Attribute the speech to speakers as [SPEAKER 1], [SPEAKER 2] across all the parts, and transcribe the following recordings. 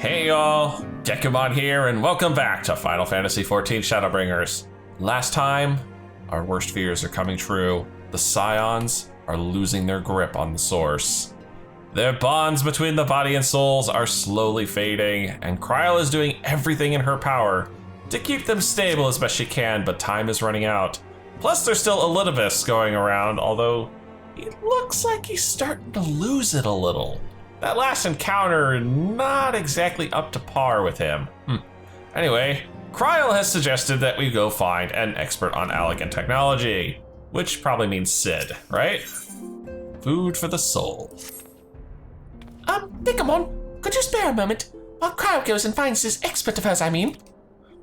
[SPEAKER 1] Hey y'all, Dekumon here, and welcome back to Final Fantasy XIV Shadowbringers. Last time, our worst fears are coming true. The Scions are losing their grip on the Source. Their bonds between the body and souls are slowly fading, and Kryl is doing everything in her power to keep them stable as best she can, but time is running out. Plus, there's still ELIDIBUS going around, although it looks like he's starting to lose it a little. That last encounter, not exactly up to par with him. Anyway, Kryl has suggested that we go find an expert on elegant technology, which probably means Sid, right? Food for the soul.
[SPEAKER 2] Dekumon, could you spare a moment while Kryl goes and finds this expert of hers, I mean?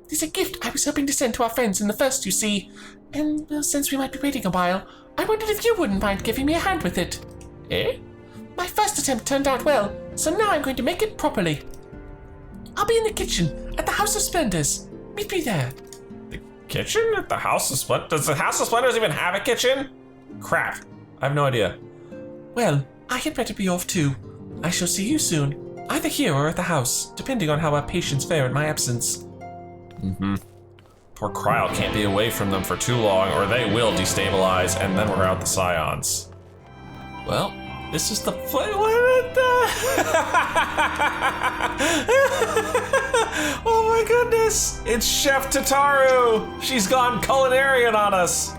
[SPEAKER 2] There's a gift I was hoping to send to our friends in the first, you see, and since we might be waiting a while, I wondered if you wouldn't mind giving me a hand with it.
[SPEAKER 1] Eh?
[SPEAKER 2] My first attempt turned out well, so now I'm going to make it properly. I'll be in the kitchen at the House of Splendors. Meet me there.
[SPEAKER 1] The kitchen at the House of Splendors? Does the House of Splendors even have a kitchen? Crap, I have no idea.
[SPEAKER 2] Well, I had better be off too. I shall see you soon, either here or at the house, depending on how our patients fare in my absence.
[SPEAKER 1] Poor Kryl can't be away from them for too long, or they will destabilize, and then we're out the Scions. Well, this is the play. Oh my goodness! It's Chef Tataru! She's gone culinarian on us!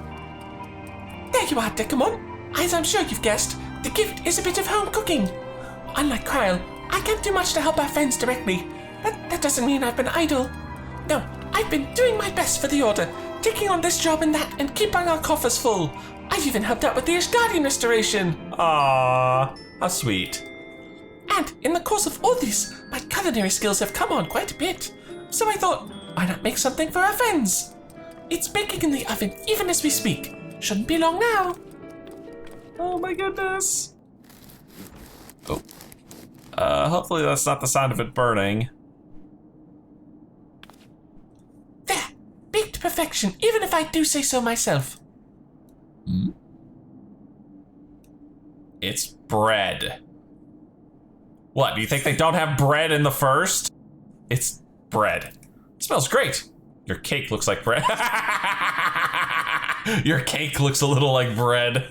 [SPEAKER 2] There you are, Dekumon. As I'm sure you've guessed, the gift is a bit of home cooking. Unlike Kryl, I can't do much to help our friends directly, but that doesn't mean I've been idle. No, I've been doing my best for the Order, taking on this job and that, and keeping our coffers full. I've even helped out with the Ishgardien restoration.
[SPEAKER 1] Aww, how sweet.
[SPEAKER 2] And in the course of all this, my culinary skills have come on quite a bit. So I thought, why not make something for our friends? It's baking in the oven even as we speak. Shouldn't be long now.
[SPEAKER 1] Oh my goodness. Oh. Hopefully that's not the sound of it burning.
[SPEAKER 2] There, baked to perfection, even if I do say so myself.
[SPEAKER 1] It's bread. What, do you think they don't have bread in the first? It's bread. It smells great. Your cake looks like bread. Your cake looks a little like bread.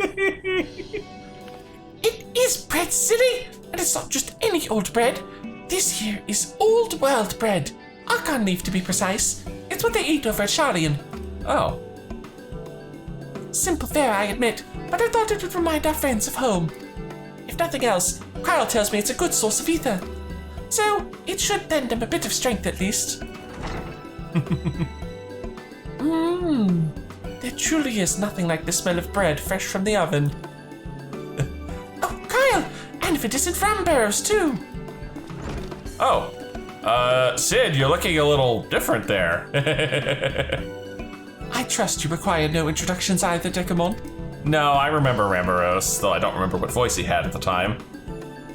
[SPEAKER 2] It is bread, silly! And it's not just any old bread. This here is old world bread. Archon leaf, to be precise. It's what they eat over at Shadowbringers.
[SPEAKER 1] Oh.
[SPEAKER 2] Simple fare, I admit, but I thought it would remind our friends of home. If nothing else, Kryl tells me it's a good source of ether. So, it should lend them a bit of strength at least. There truly is nothing like the smell of bread fresh from the oven. Oh, Kryl! And if it isn't from Barrows, too!
[SPEAKER 1] Oh. Sid, you're looking a little different there.
[SPEAKER 2] I trust you require no introductions either, Dekumon.
[SPEAKER 1] No, I remember Rambaros, though I don't remember what voice he had at the time.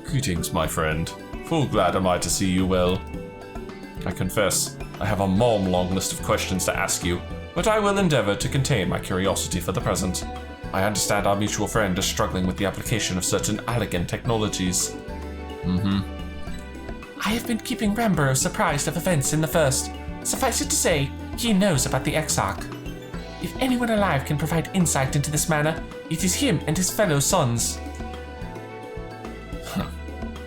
[SPEAKER 1] Greetings, my friend. Full glad am I to see you well. I confess, I have a long list of questions to ask you, but I will endeavor to contain my curiosity for the present. I understand our mutual friend is struggling with the application of certain elegant technologies.
[SPEAKER 2] I have been keeping Rambaros apprised of events in the first. Suffice it to say, he knows about the Exarch. If anyone alive can provide insight into this matter, it is him and his fellow sons.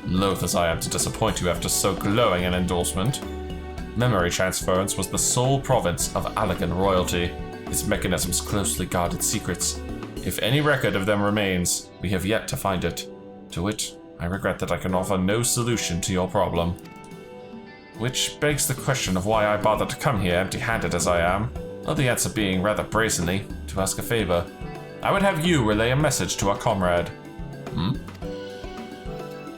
[SPEAKER 1] Loath as I am to disappoint you after so glowing an endorsement. Memory transference was the sole province of Allagan royalty, its mechanisms closely guarded secrets. If any record of them remains, we have yet to find it. To which, I regret that I can offer no solution to your problem. Which begs the question of why I bothered to come here empty-handed as I am. Well, the answer being rather brazenly, to ask a favor. I would have you relay a message to our comrade.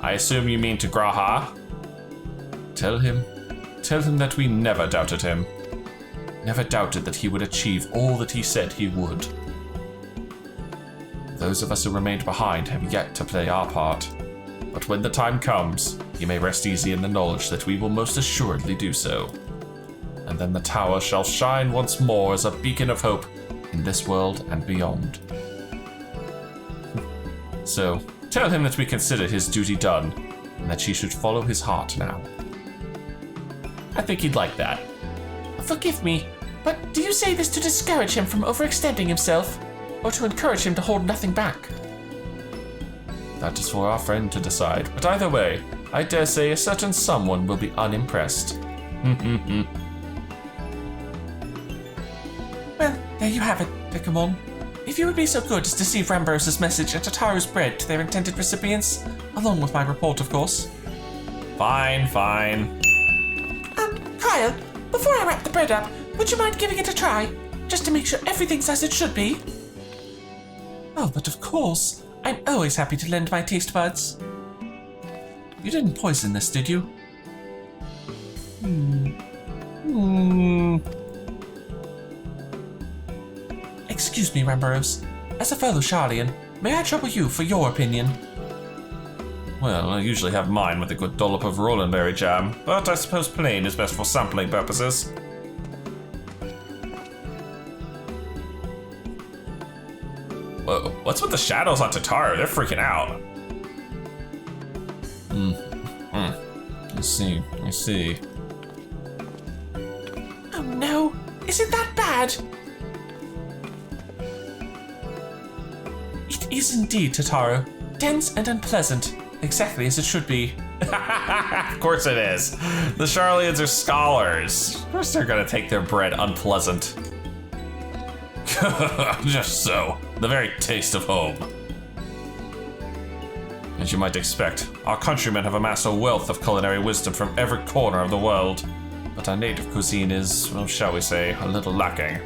[SPEAKER 1] I assume you mean to Graha? Tell him that we never doubted him. Never doubted that he would achieve all that he said he would. Those of us who remained behind have yet to play our part. But when the time comes, you may rest easy in the knowledge that we will most assuredly do so. And then the tower shall shine once more as a beacon of hope in this world and beyond. So, tell him that we consider his duty done, and that she should follow his heart now. I think he'd like that.
[SPEAKER 2] Forgive me, but do you say this to discourage him from overextending himself, or to encourage him to hold nothing back?
[SPEAKER 1] That is for our friend to decide, but either way, I dare say a certain someone will be unimpressed.
[SPEAKER 2] Well, there you have it, Dekumon. If you would be so good as to see Rambros's message and Tataru's bread to their intended recipients, along with my report, of course.
[SPEAKER 1] Fine.
[SPEAKER 2] Kyle, before I wrap the bread up, would you mind giving it a try? Just to make sure everything's as it should be? Oh, but of course. I'm always happy to lend my taste buds. You didn't poison this, did you? Excuse me, Rambros. As a fellow Charlian, may I trouble you for your opinion?
[SPEAKER 1] Well, I usually have mine with a good dollop of Rolandberry jam, but I suppose plain is best for sampling purposes. Whoa, what's with the shadows on Tataru? They're freaking out. I see.
[SPEAKER 2] Oh no, is it that bad? It is indeed, Tataru. Dense and unpleasant, exactly as it should be.
[SPEAKER 1] Of course it is. The Charlians are scholars. Of course they're gonna take their bread unpleasant. Just so. The very taste of home. As you might expect, our countrymen have amassed a wealth of culinary wisdom from every corner of the world. But our native cuisine is, well, shall we say, a little lacking.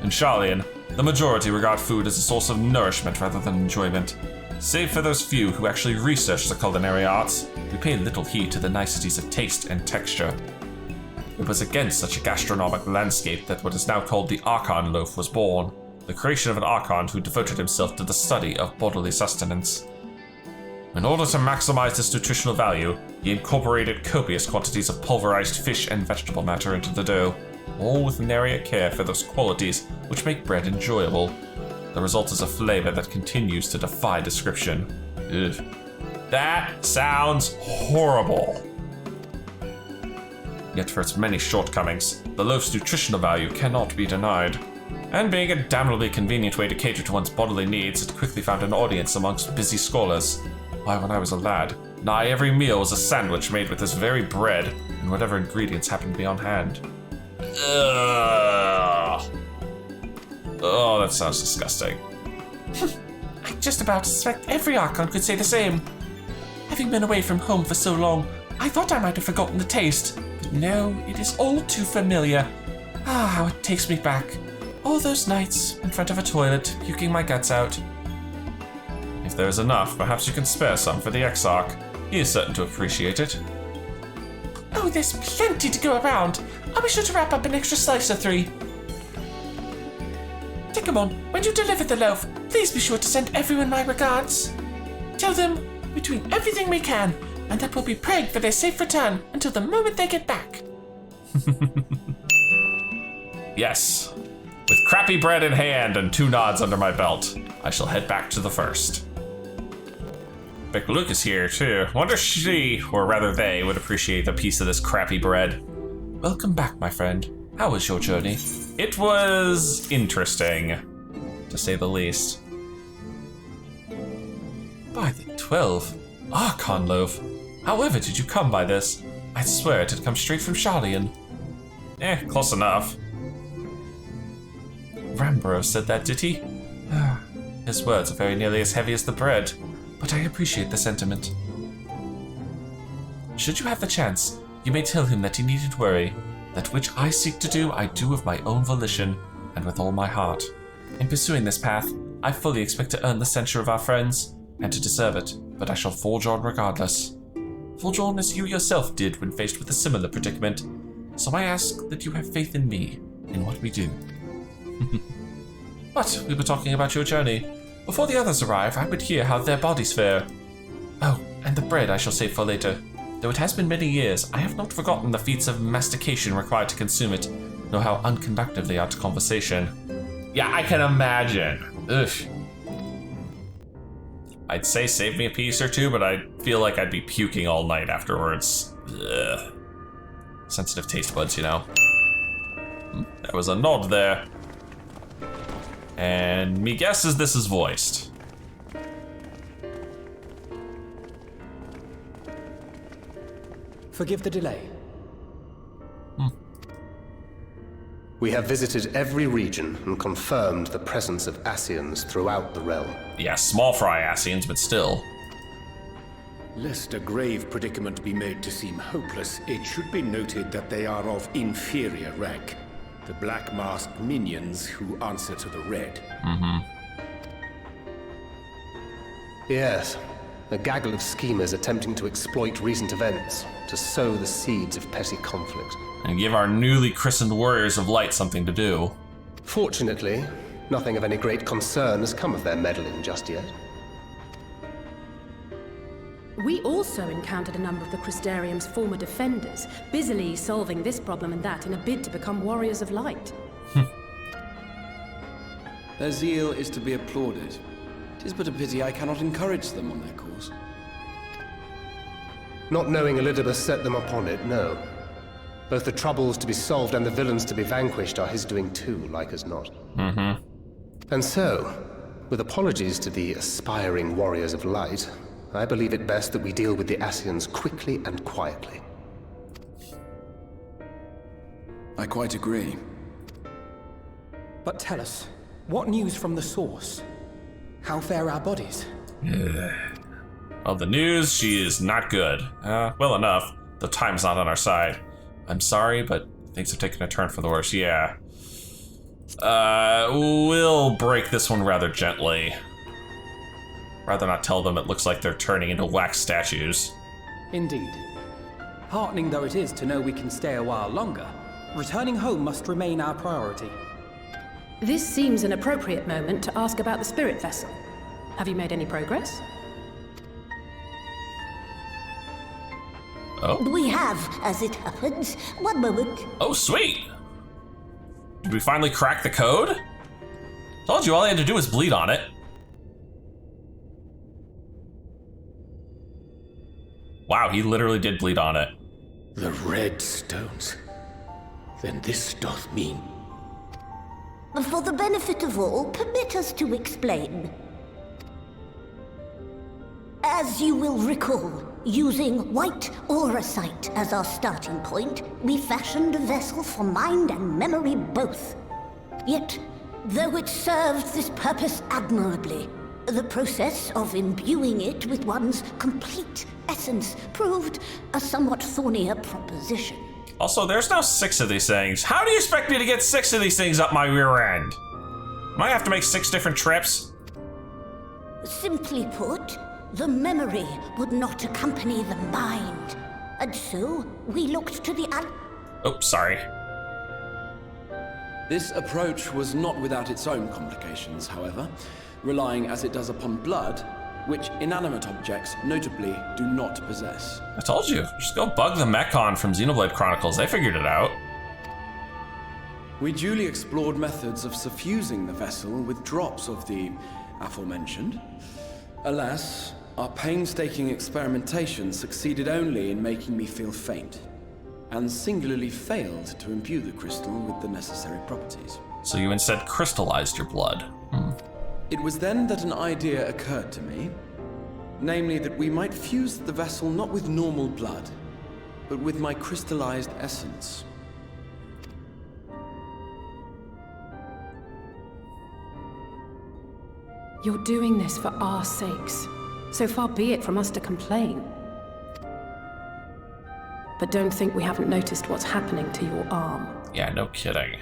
[SPEAKER 1] In Charlian, the majority regard food as a source of nourishment rather than enjoyment. Save for those few who actually research the culinary arts, we pay little heed to the niceties of taste and texture. It was against such a gastronomic landscape that what is now called the Archon loaf was born, the creation of an Archon who devoted himself to the study of bodily sustenance. In order to maximize this nutritional value, he incorporated copious quantities of pulverized fish and vegetable matter into the dough, all with nary a care for those qualities which make bread enjoyable. The result is a flavor that continues to defy description. Ugh. That sounds horrible. Yet for its many shortcomings, the loaf's nutritional value cannot be denied. And being a damnably convenient way to cater to one's bodily needs, it quickly found an audience amongst busy scholars. Why, when I was a lad, nigh every meal was a sandwich made with this very bread and whatever ingredients happened to be on hand. Ugh. Oh, that sounds disgusting.
[SPEAKER 2] I just about suspect every Archon could say the same. Having been away from home for so long, I thought I might have forgotten the taste. But no, it is all too familiar. Ah, how it takes me back. All those nights in front of a toilet, puking my guts out.
[SPEAKER 1] If there is enough, perhaps you can spare some for the Exarch. He is certain to appreciate it.
[SPEAKER 2] Oh, there's plenty to go around. I'll be sure to wrap up an extra slice or 3. Dekumon, when you deliver the loaf, please be sure to send everyone my regards. Tell them we're doing everything we can, and that we'll be praying for their safe return until the moment they get back.
[SPEAKER 1] Yes. With crappy bread in hand and 2 nods under my belt, I shall head back to the first. Vic Luke is here too. Wonder she, or rather they, would appreciate a piece of this crappy bread.
[SPEAKER 2] Welcome back, my friend. How was your journey?
[SPEAKER 1] It was interesting, to say the least.
[SPEAKER 2] By the 12, Archon loaf. However did you come by this? I'd swear it had come straight from Charlian.
[SPEAKER 1] Close enough.
[SPEAKER 2] Rambro said that, did he? His words are very nearly as heavy as the bread, but I appreciate the sentiment. Should you have the chance, you may tell him that he needn't worry. That which I seek to do, I do of my own volition, and with all my heart. In pursuing this path, I fully expect to earn the censure of our friends, and to deserve it, but I shall forge on regardless. Forge on as you yourself did when faced with a similar predicament, so I ask that you have faith in me, in what we do. But we were talking about your journey. Before the others arrive, I would hear how their bodies fare. Oh, and the bread I shall save for later. Though it has been many years, I have not forgotten the feats of mastication required to consume it, nor how unconductive they are to conversation.
[SPEAKER 1] Yeah, I can imagine. Ugh. I'd say save me a piece or 2, but I feel like I'd be puking all night afterwards. Ugh. sensitive taste buds, you know. There was a nod there. And me guess is this is voiced.
[SPEAKER 3] Forgive the delay.
[SPEAKER 4] We have visited every region and confirmed the presence of Ascians throughout the realm.
[SPEAKER 1] Yeah, small fry Ascians, but still.
[SPEAKER 5] Lest a grave predicament be made to seem hopeless, it should be noted that they are of inferior rank. The black masked minions who answer to the red.
[SPEAKER 4] Yes, a gaggle of schemers attempting to exploit recent events, to sow the seeds of petty conflict.
[SPEAKER 1] And give our newly christened Warriors of Light something to do.
[SPEAKER 4] Fortunately, nothing of any great concern has come of their meddling just yet.
[SPEAKER 6] We also encountered a number of the Crystarium's former defenders, busily solving this problem and that in a bid to become Warriors of Light.
[SPEAKER 7] Their zeal is to be applauded. It is but a pity I cannot encourage them on their course.
[SPEAKER 4] Not knowing ELIDIBUS set them upon it, no. Both the troubles to be solved and the villains to be vanquished are his doing too, like as not. And so, with apologies to the aspiring Warriors of Light, I believe it best that we deal with the Ascians quickly and quietly.
[SPEAKER 7] I quite agree.
[SPEAKER 3] But tell us, what news from the source? How fare our bodies?
[SPEAKER 1] Well, the news, she is not good. Well enough. The time's not on our side. I'm sorry, but things have taken a turn for the worse, yeah. We'll break this one rather gently. Rather not tell them it looks like they're turning into wax statues.
[SPEAKER 3] Indeed. Heartening though it is to know we can stay a while longer, returning home must remain our priority.
[SPEAKER 6] This seems an appropriate moment to ask about the spirit vessel. Have you made any progress?
[SPEAKER 1] Oh.
[SPEAKER 8] We have, as it happens. One moment.
[SPEAKER 1] Oh, sweet! Did we finally crack the code? Told you all I had to do was bleed on it. Wow, he literally did bleed on it.
[SPEAKER 5] The red stones. Then this doth mean...
[SPEAKER 8] For the benefit of all, permit us to explain. As you will recall, using white auracite as our starting point, we fashioned a vessel for mind and memory both. Yet, though it served this purpose admirably, the process of imbuing it with one's complete essence proved a somewhat thornier proposition.
[SPEAKER 1] Also, there's now 6 of these things. How do you expect me to get 6 of these things up my rear end? Am I gonna have to make 6 different trips?
[SPEAKER 8] Simply put, the memory would not accompany the mind. And so, we looked to the
[SPEAKER 1] Oh, sorry.
[SPEAKER 7] This approach was not without its own complications, however, relying as it does upon blood, which inanimate objects notably do not possess.
[SPEAKER 1] I told you, just go bug the Mechon from Xenoblade Chronicles. They figured it out.
[SPEAKER 7] We duly explored methods of suffusing the vessel with drops of the aforementioned. Alas, our painstaking experimentation succeeded only in making me feel faint, and singularly failed to imbue the crystal with the necessary properties.
[SPEAKER 1] So you instead crystallized your blood.
[SPEAKER 7] It was then that an idea occurred to me, namely that we might fuse the vessel not with normal blood, but with my crystallized essence.
[SPEAKER 6] You're doing this for our sakes. So far be it from us to complain. But don't think we haven't noticed what's happening to your arm.
[SPEAKER 1] Yeah, no kidding.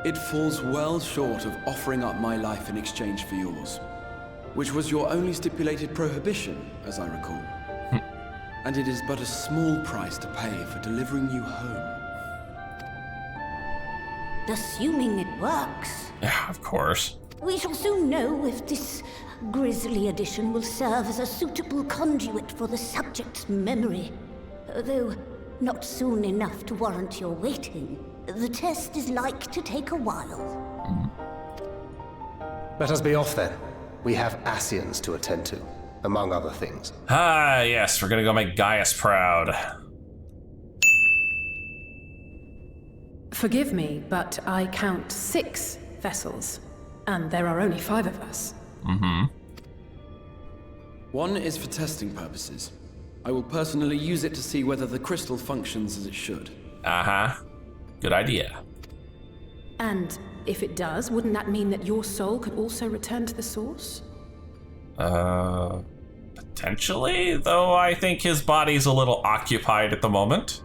[SPEAKER 7] It falls well short of offering up my life in exchange for yours, which was your only stipulated prohibition, as I recall. And it is but a small price to pay for delivering you home.
[SPEAKER 8] assuming it works.
[SPEAKER 1] Yeah, of course.
[SPEAKER 8] We shall soon know if this grisly addition will serve as a suitable conduit for the subject's memory. Though not soon enough to warrant your waiting. The test is like to take a while.
[SPEAKER 4] Let us be off then. We have Ascians to attend to, among other things.
[SPEAKER 1] Ah, yes, we're gonna go make Gaius proud.
[SPEAKER 6] Forgive me, but I count 6 vessels, and there are only 5 of us.
[SPEAKER 7] One is for testing purposes. I will personally use it to see whether the crystal functions as it should.
[SPEAKER 1] Good idea.
[SPEAKER 6] And if it does, wouldn't that mean that your soul could also return to the source?
[SPEAKER 1] Potentially, though I think his body's a little occupied at the moment.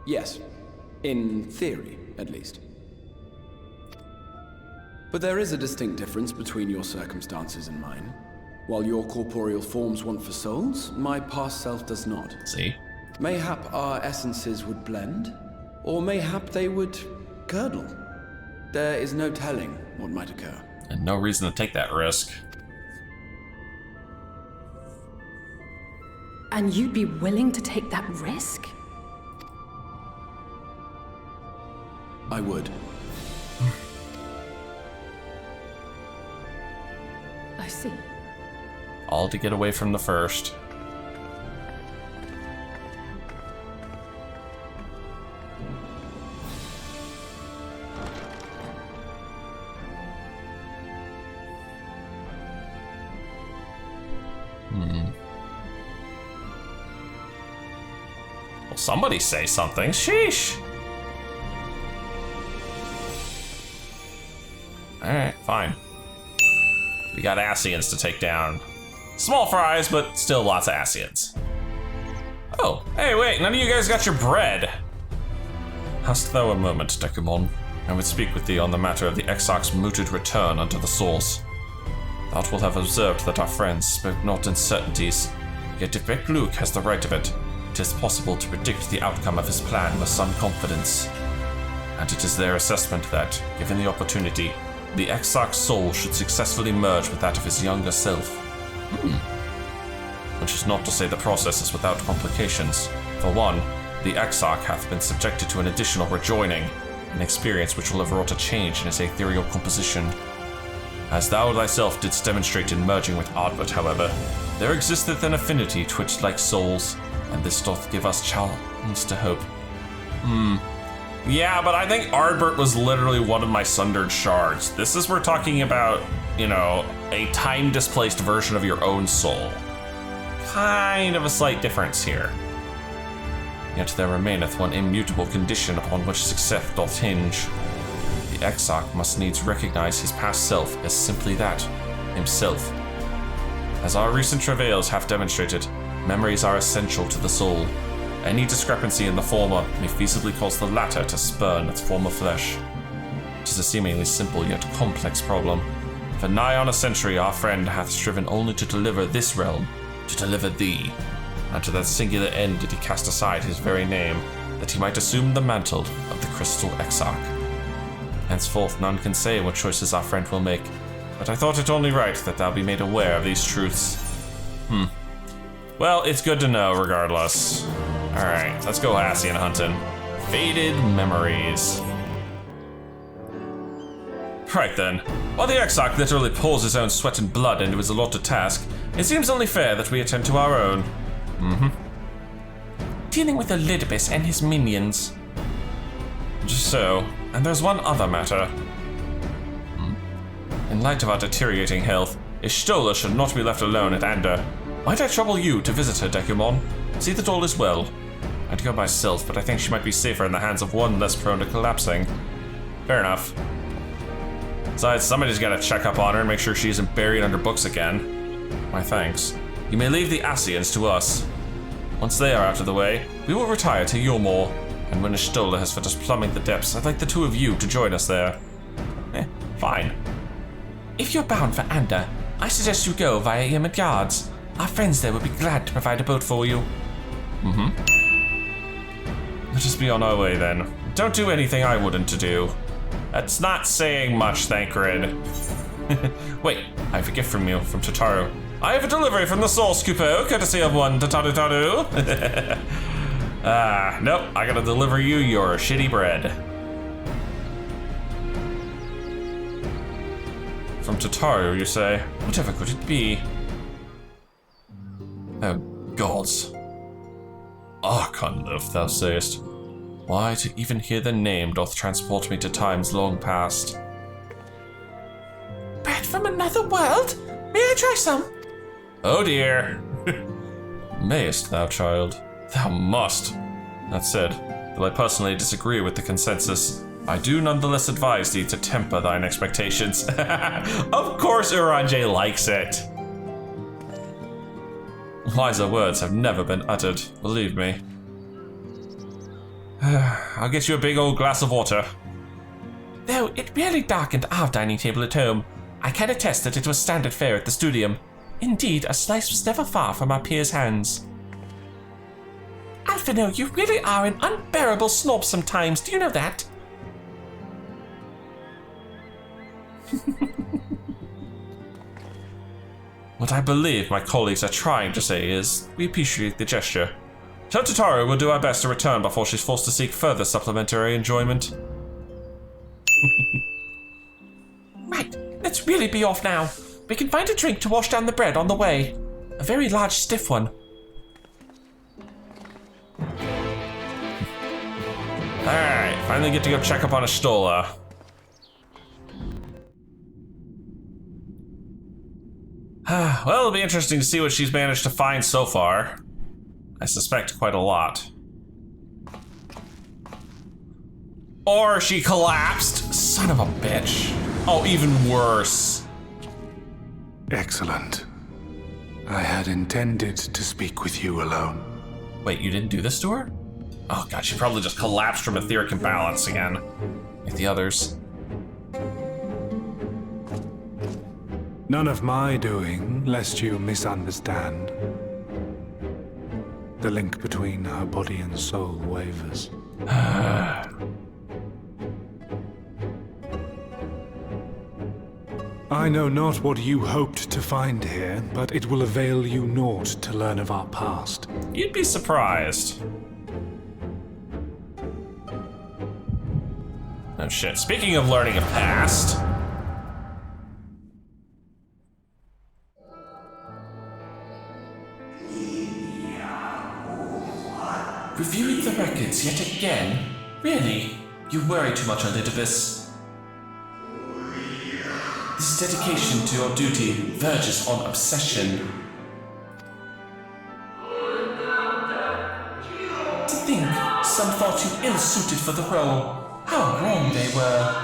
[SPEAKER 7] Yes. In theory, at least. But there is a distinct difference between your circumstances and mine. While your corporeal forms want for souls, my past self does not.
[SPEAKER 1] See?
[SPEAKER 7] Mayhap our essences would blend, or mayhap they would curdle. There is no telling what might occur.
[SPEAKER 1] And no reason to take that risk.
[SPEAKER 6] And you'd be willing to take that risk?
[SPEAKER 7] I would.
[SPEAKER 6] I see.
[SPEAKER 1] All to get away from the first. Well, somebody say something. Sheesh. Alright, fine. We got Ascians to take down. Small fries, but still lots of Ascians. Oh, hey, wait, none of you guys got your bread. Hast thou a moment, Dekumon? I would speak with thee on the matter of the Exarch's mooted return unto the source. Thou wilt have observed that our friends spoke not in certainties, yet if Bekluk has the right of it, it is possible to predict the outcome of his plan with some confidence. And it is their assessment that, given the opportunity, the Exarch's soul should successfully merge with that of his younger self. Which is not to say the process is without complications. For one, the Exarch hath been subjected to an additional rejoining, an experience which will have wrought a change in his ethereal composition. As thou thyself didst demonstrate in merging with Ardbert, however, there existeth an affinity twixt like souls, and this doth give us chance to hope. Yeah, but I think Ardbert was literally one of my sundered shards. This is, we're talking about, you know, a time-displaced version of your own soul. Kind of a slight difference here. Yet there remaineth one immutable condition upon which success doth hinge. The Exarch must needs recognize his past self as simply that, himself. As our recent travails have demonstrated, memories are essential to the soul. Any discrepancy in the former may feasibly cause the latter to spurn its former flesh. It is a seemingly simple yet complex problem. For nigh on a century our friend hath striven only to deliver this realm, to deliver thee, and to that singular end did he cast aside his very name, that he might assume the mantle of the Crystal Exarch. Henceforth none can say what choices our friend will make, but I thought it only right that thou be made aware of these truths. Well, it's good to know regardless. Alright, let's go Ascian hunting. Faded memories. Right then, while the Exarch literally pours his own sweat and blood into his allotted task, it seems only fair that we attend to our own.
[SPEAKER 2] Dealing with ELIDIBUS and his minions.
[SPEAKER 1] Just so, and there's one other matter. In light of our deteriorating health, Ishtola should not be left alone at Ander. Might I trouble you to visit her, Dekumon? See that all is well. I'd go myself, but I think she might be safer in the hands of one less prone to collapsing. Fair enough. Besides, somebody's gotta check up on her and make sure she isn't buried under books again. My thanks. You may leave the Ascians to us. Once they are out of the way, we will retire to Yomor, and when Ishtola has finished plumbing the depths, I'd like the two of you to join us there. Fine.
[SPEAKER 2] If you're bound for Ander, I suggest you go via Yamad Yards. Our friends there would be glad to provide a boat for you.
[SPEAKER 1] Let us be on our way then. Don't do anything I wouldn't to do. That's not saying much, Thancred. Wait, I have a gift from you, from Tataru. I have a delivery from the Soul Scoopo, courtesy of one Tataru. Nope, I gotta deliver you your shitty bread. From Tataru, you say? Whatever could it be? Oh, gods. Archonluf, thou sayest. Why, to even hear the name doth transport me to times long past.
[SPEAKER 2] Bread from another world? May I try some?
[SPEAKER 1] Oh dear. Mayest thou, child? Thou must. That said, though I personally disagree with the consensus, I do nonetheless advise thee to temper thine expectations. Of course Uranje likes it. Wiser words have never been uttered, believe me. I'll get you a big old glass of water.
[SPEAKER 2] Though it really darkened our dining table at home, I can attest that it was standard fare at the studium. Indeed, a slice was never far from our peers' hands. Alphino, you really are an unbearable snob sometimes, do you know that?
[SPEAKER 1] What I believe my colleagues are trying to say is, we appreciate the gesture. Tell Tataru we'll do our best to return before she's forced to seek further supplementary enjoyment.
[SPEAKER 2] Right, let's really be off now. We can find a drink to wash down the bread on the way. A very large, stiff one.
[SPEAKER 1] Alright, finally get to go check up on Astola. Well, it'll be interesting to see what she's managed to find so far. I suspect quite a lot. Or she collapsed. Son of a bitch. Oh, even worse.
[SPEAKER 9] Excellent. I had intended to speak with you alone.
[SPEAKER 1] Wait, you didn't do this to her? Oh god, she probably just collapsed from etheric imbalance again. Like the others.
[SPEAKER 9] None of my doing, lest you misunderstand. The link between her body and soul wavers. I know not what you hoped to find here, but it will avail you naught to learn of our past.
[SPEAKER 1] You'd be surprised. Oh shit, speaking of learning of past...
[SPEAKER 2] Reviewing the records yet again? Really? You worry too much, ELIDIBUS. This dedication to your duty verges on obsession. To think some thought you ill-suited for the role. How wrong they were.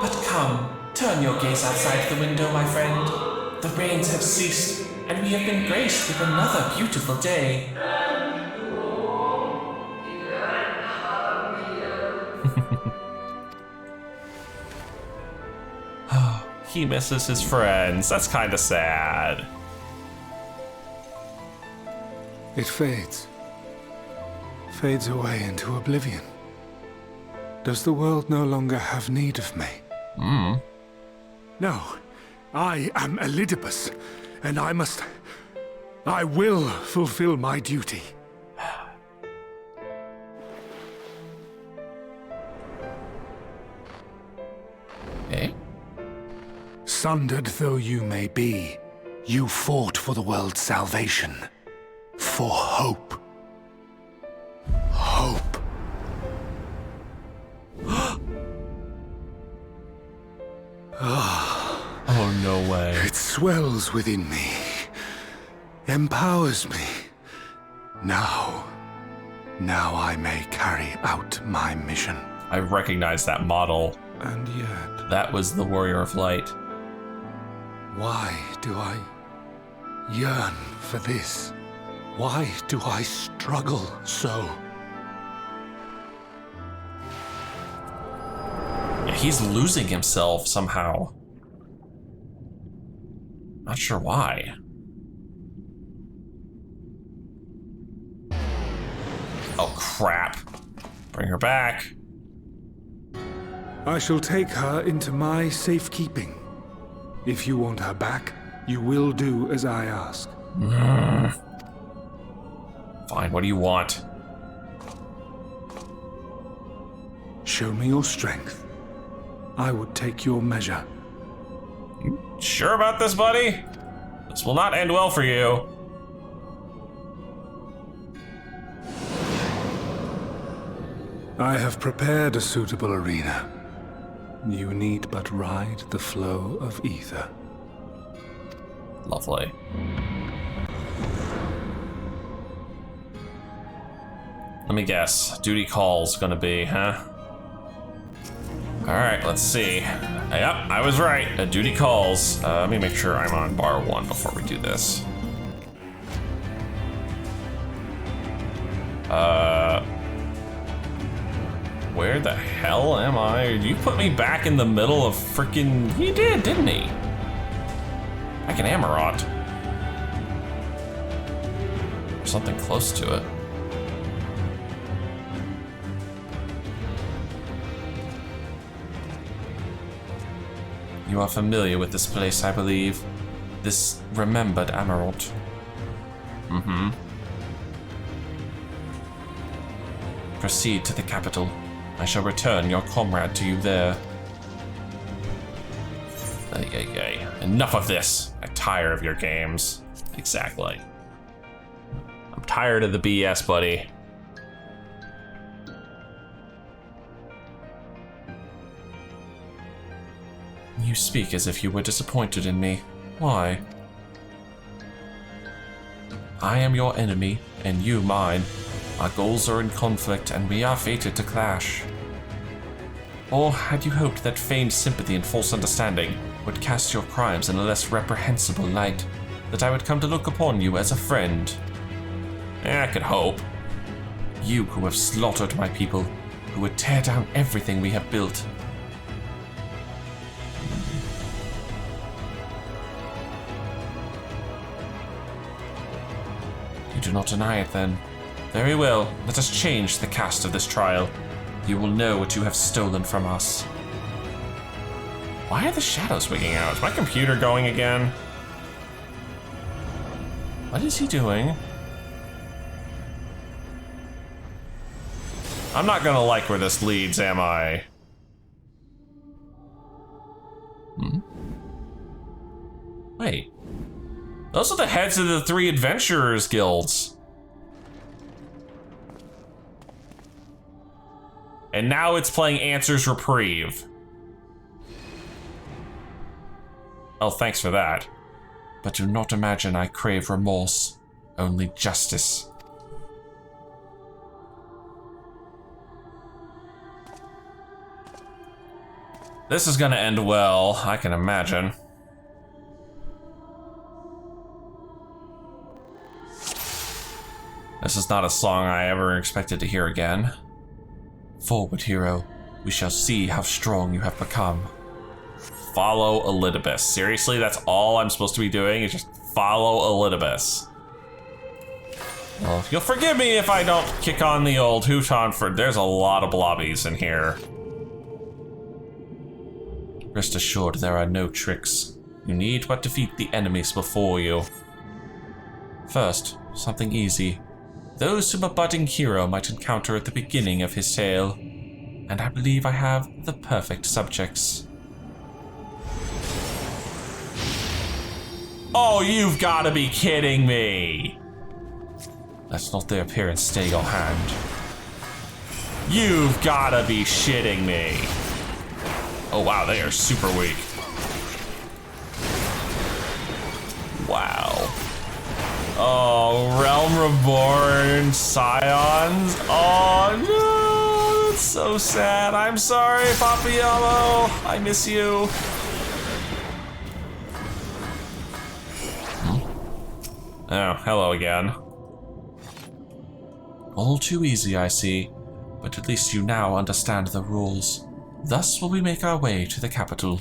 [SPEAKER 2] But come, turn your gaze outside the window, my friend. The rains have ceased, and we have been graced with another beautiful day.
[SPEAKER 1] He misses his friends. That's kind of sad.
[SPEAKER 9] It fades. Fades away into oblivion. Does the world no longer have need of me? No. I am ELIDIBUS, and I will fulfill my duty.
[SPEAKER 1] Eh?
[SPEAKER 9] Sundered though you may be, you fought for the world's salvation. For hope. Hope.
[SPEAKER 1] Oh, no way.
[SPEAKER 9] It swells within me. Empowers me. Now I may carry out my mission.
[SPEAKER 1] I recognize that model.
[SPEAKER 9] And yet...
[SPEAKER 1] That was the Warrior of Light.
[SPEAKER 9] Why do I yearn for this? Why do I struggle so?
[SPEAKER 1] Yeah, he's losing himself somehow. Not sure why. Oh, crap. Bring her back.
[SPEAKER 9] I shall take her into my safekeeping. If you want her back, you will do as I ask.
[SPEAKER 1] Fine, what do you want?
[SPEAKER 9] Show me your strength. I would take your measure.
[SPEAKER 1] Sure about this, buddy? This will not end well for you.
[SPEAKER 9] I have prepared a suitable arena. You need but ride the flow of ether.
[SPEAKER 1] Lovely. Let me guess. Duty call's gonna be, huh? Alright, let's see. Yep, I was right. A duty calls. Let me make sure I'm on bar 1 before we do this. Where the hell am I? You put me back in the middle of freaking... He did, didn't he? Back in Amarot. Or something close to it. You are familiar with this place, I believe. This remembered Amarot. Mm-hmm. Proceed to the capital. I shall return your comrade to you there. Ay. Enough of this. I'm tired of your games. Exactly. I'm tired of the BS, buddy. You speak as if you were disappointed in me. Why? I am your enemy, and you mine. Our goals are in conflict, and we are fated to clash. Or had you hoped that feigned sympathy and false understanding would cast your crimes in a less reprehensible light, that I would come to look upon you as a friend? I could hope. You who have slaughtered my people, who would tear down everything we have built. You do not deny it, then. Very well, let us change the cast of this trial. You will know what you have stolen from us. Why are the shadows wigging out? Is my computer going again? What is he doing? I'm not gonna like where this leads, am I? Wait. Those are the heads of the 3 adventurers guilds. And now it's playing Answer's Reprieve. Oh, thanks for that. But do not imagine I crave remorse, only justice. This is gonna end well, I can imagine. This is not a song I ever expected to hear again. Forward, hero. We shall see how strong you have become. Follow ELIDIBUS. Seriously, that's all I'm supposed to be doing is just follow ELIDIBUS. Well, you'll forgive me if I don't kick on the old Houton for... There's a lot of blobbies in here. Rest assured there are no tricks. You need but defeat the enemies before you. First, something easy. Those whom a budding hero might encounter at the beginning of his tale. And I believe I have the perfect subjects. Oh, you've got to be kidding me! Let not their appearance stay your hand. You've got to be shitting me! Oh wow, they are super weak. Wow. Oh, Realm Reborn Scions. Oh no, that's so sad. I'm sorry, Papayamo. I miss you. Oh, hello again. All too easy, I see. But at least you now understand the rules. Thus will we make our way to the capital.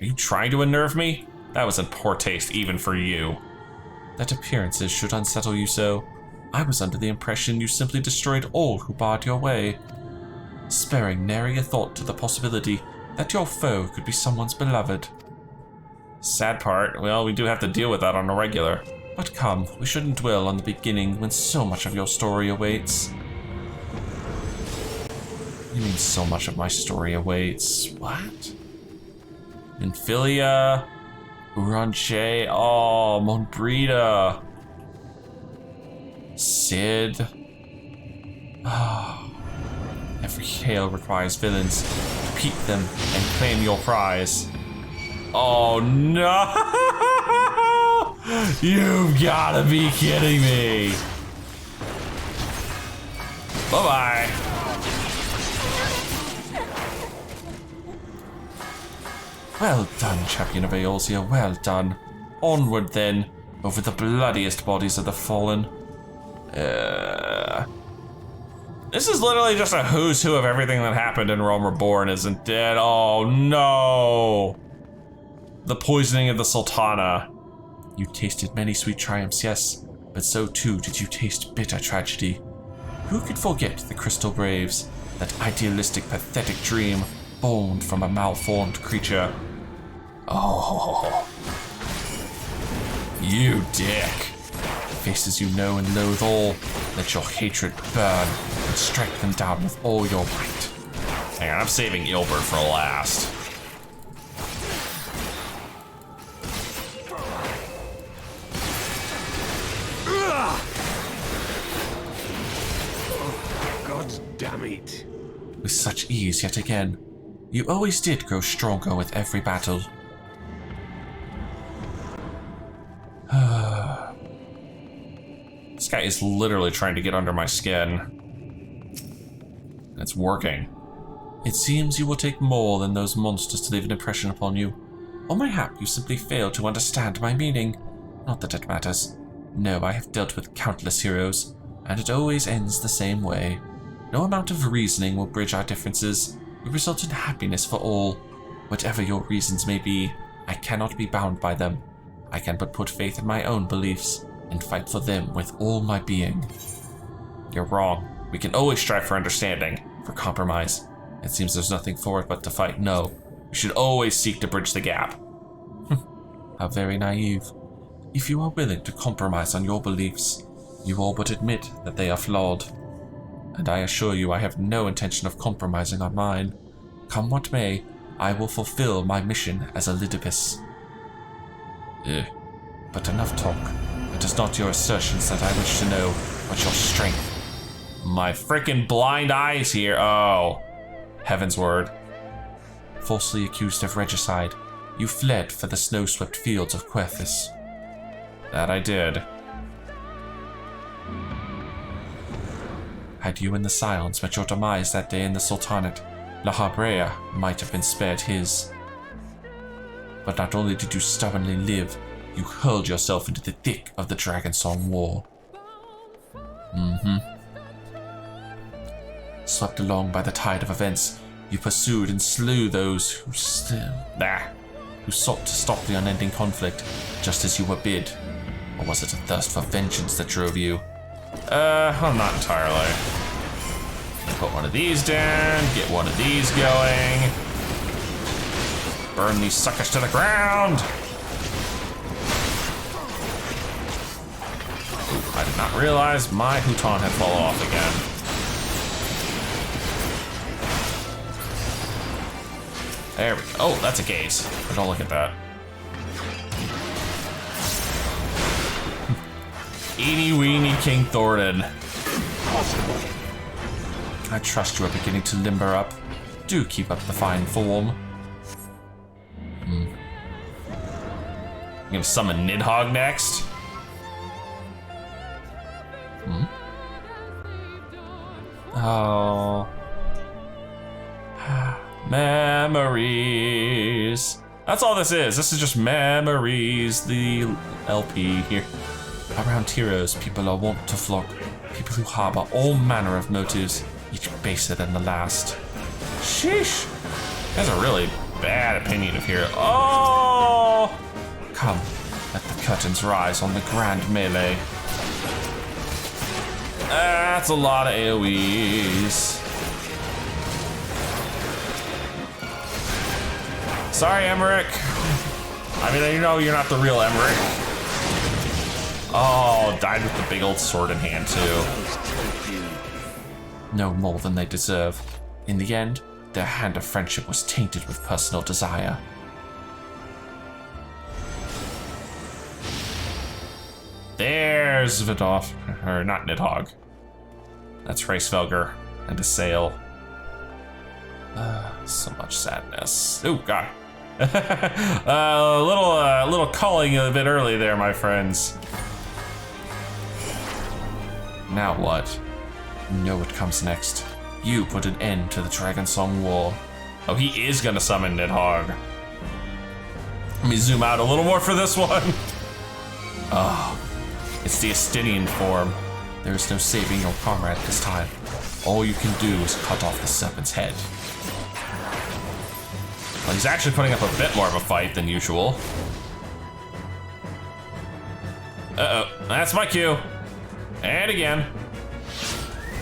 [SPEAKER 1] Are you trying to unnerve me? That was in poor taste even for you. That appearances should unsettle you so. I was under the impression you simply destroyed all who barred your way, sparing nary a thought to the possibility that your foe could be someone's beloved. Sad part, well, we do have to deal with that on a regular. But come, we shouldn't dwell on the beginning when so much of your story awaits. You mean so much of my story awaits? What? Infilia, Uranche. Oh, Monbrita. Sid. Every hail requires villains to peep them and claim your prize. Oh no! You've gotta be kidding me! Bye-bye. Well done, Champion of Eorzea, well done. Onward then, over the bloodiest bodies of the fallen. This is literally just a who's who of everything that happened in Realm Reborn, isn't it? Oh no! The poisoning of the Sultana. You tasted many sweet triumphs, yes, but so too did you taste bitter tragedy. Who could forget the Crystal Braves, that idealistic, pathetic dream born from a malformed creature? Oh, you dick. Faces you know and loathe all, let your hatred burn and strike them down with all your might. Hang on, I'm saving Ilbert for last.
[SPEAKER 5] God damn it.
[SPEAKER 1] With such ease yet again. You always did grow stronger with every battle. This guy is literally trying to get under my skin. It's working. It seems you will take more than those monsters to leave an impression upon you. Or mayhap you simply fail to understand my meaning. Not that it matters. No, I have dealt with countless heroes, and it always ends the same way. No amount of reasoning will bridge our differences. It results in happiness for all. Whatever your reasons may be, I cannot be bound by them. I can but put faith in my own beliefs, and fight for them with all my being. You're wrong. We can always strive for understanding, for compromise. It seems there's nothing for it but to fight. No, we should always seek to bridge the gap. How very naive. If you are willing to compromise on your beliefs, you all but admit that they are flawed. And I assure you I have no intention of compromising on mine. Come what may, I will fulfill my mission as ELIDIBUS. But enough talk. It is not your assertions that I wish to know, but your strength. My frickin' blind eyes here. Oh. Heavensward. Falsely accused of regicide, you fled for the snow-swept fields of Querthus. That I did. Had you and the Scions met your demise that day in the Sultanate, La Habrea might have been spared his. But not only did you stubbornly live, you hurled yourself into the thick of the Dragonsong War. Swept along by the tide of events, you pursued and slew those who sought to stop the unending conflict, just as you were bid. Or was it a thirst for vengeance that drove you? Well, not entirely. Put one of these down, get one of these going. Burn these suckers to the ground! Ooh, I did not realize my Huton had fallen off again. There we go. Oh, that's a gaze. Don't look at that. Eeny weeny King Thornton. I trust you are beginning to limber up. Do keep up the fine form. I'm gonna summon Nidhogg next. Oh. Memories. That's all this is. This is just memories. The LP here. Around heroes, people are wont to flock. People who harbor all manner of motives, each baser than the last. Sheesh. That's a really bad opinion of hero. Oh! Come, let the curtains rise on the grand melee. That's a lot of AoEs. Sorry, Emmerich. I mean, you know you're not the real Emmerich. Oh, died with the big old sword in hand, too. No more than they deserve. In the end, their hand of friendship was tainted with personal desire. There's Vidolf, or not Nidhogg. That's Hraesvelgr and a sail. So much sadness. Oh God. Little calling a bit early there, my friends. Now what? You know what comes next. You put an end to the Dragonsong War. Oh, he is gonna summon Nidhogg. Let me zoom out a little more for this one. Oh, it's the Estinian form. There is no saving your comrade this time. All you can do is cut off the serpent's head. Well, he's actually putting up a bit more of a fight than usual. Uh-oh, that's my cue. And again.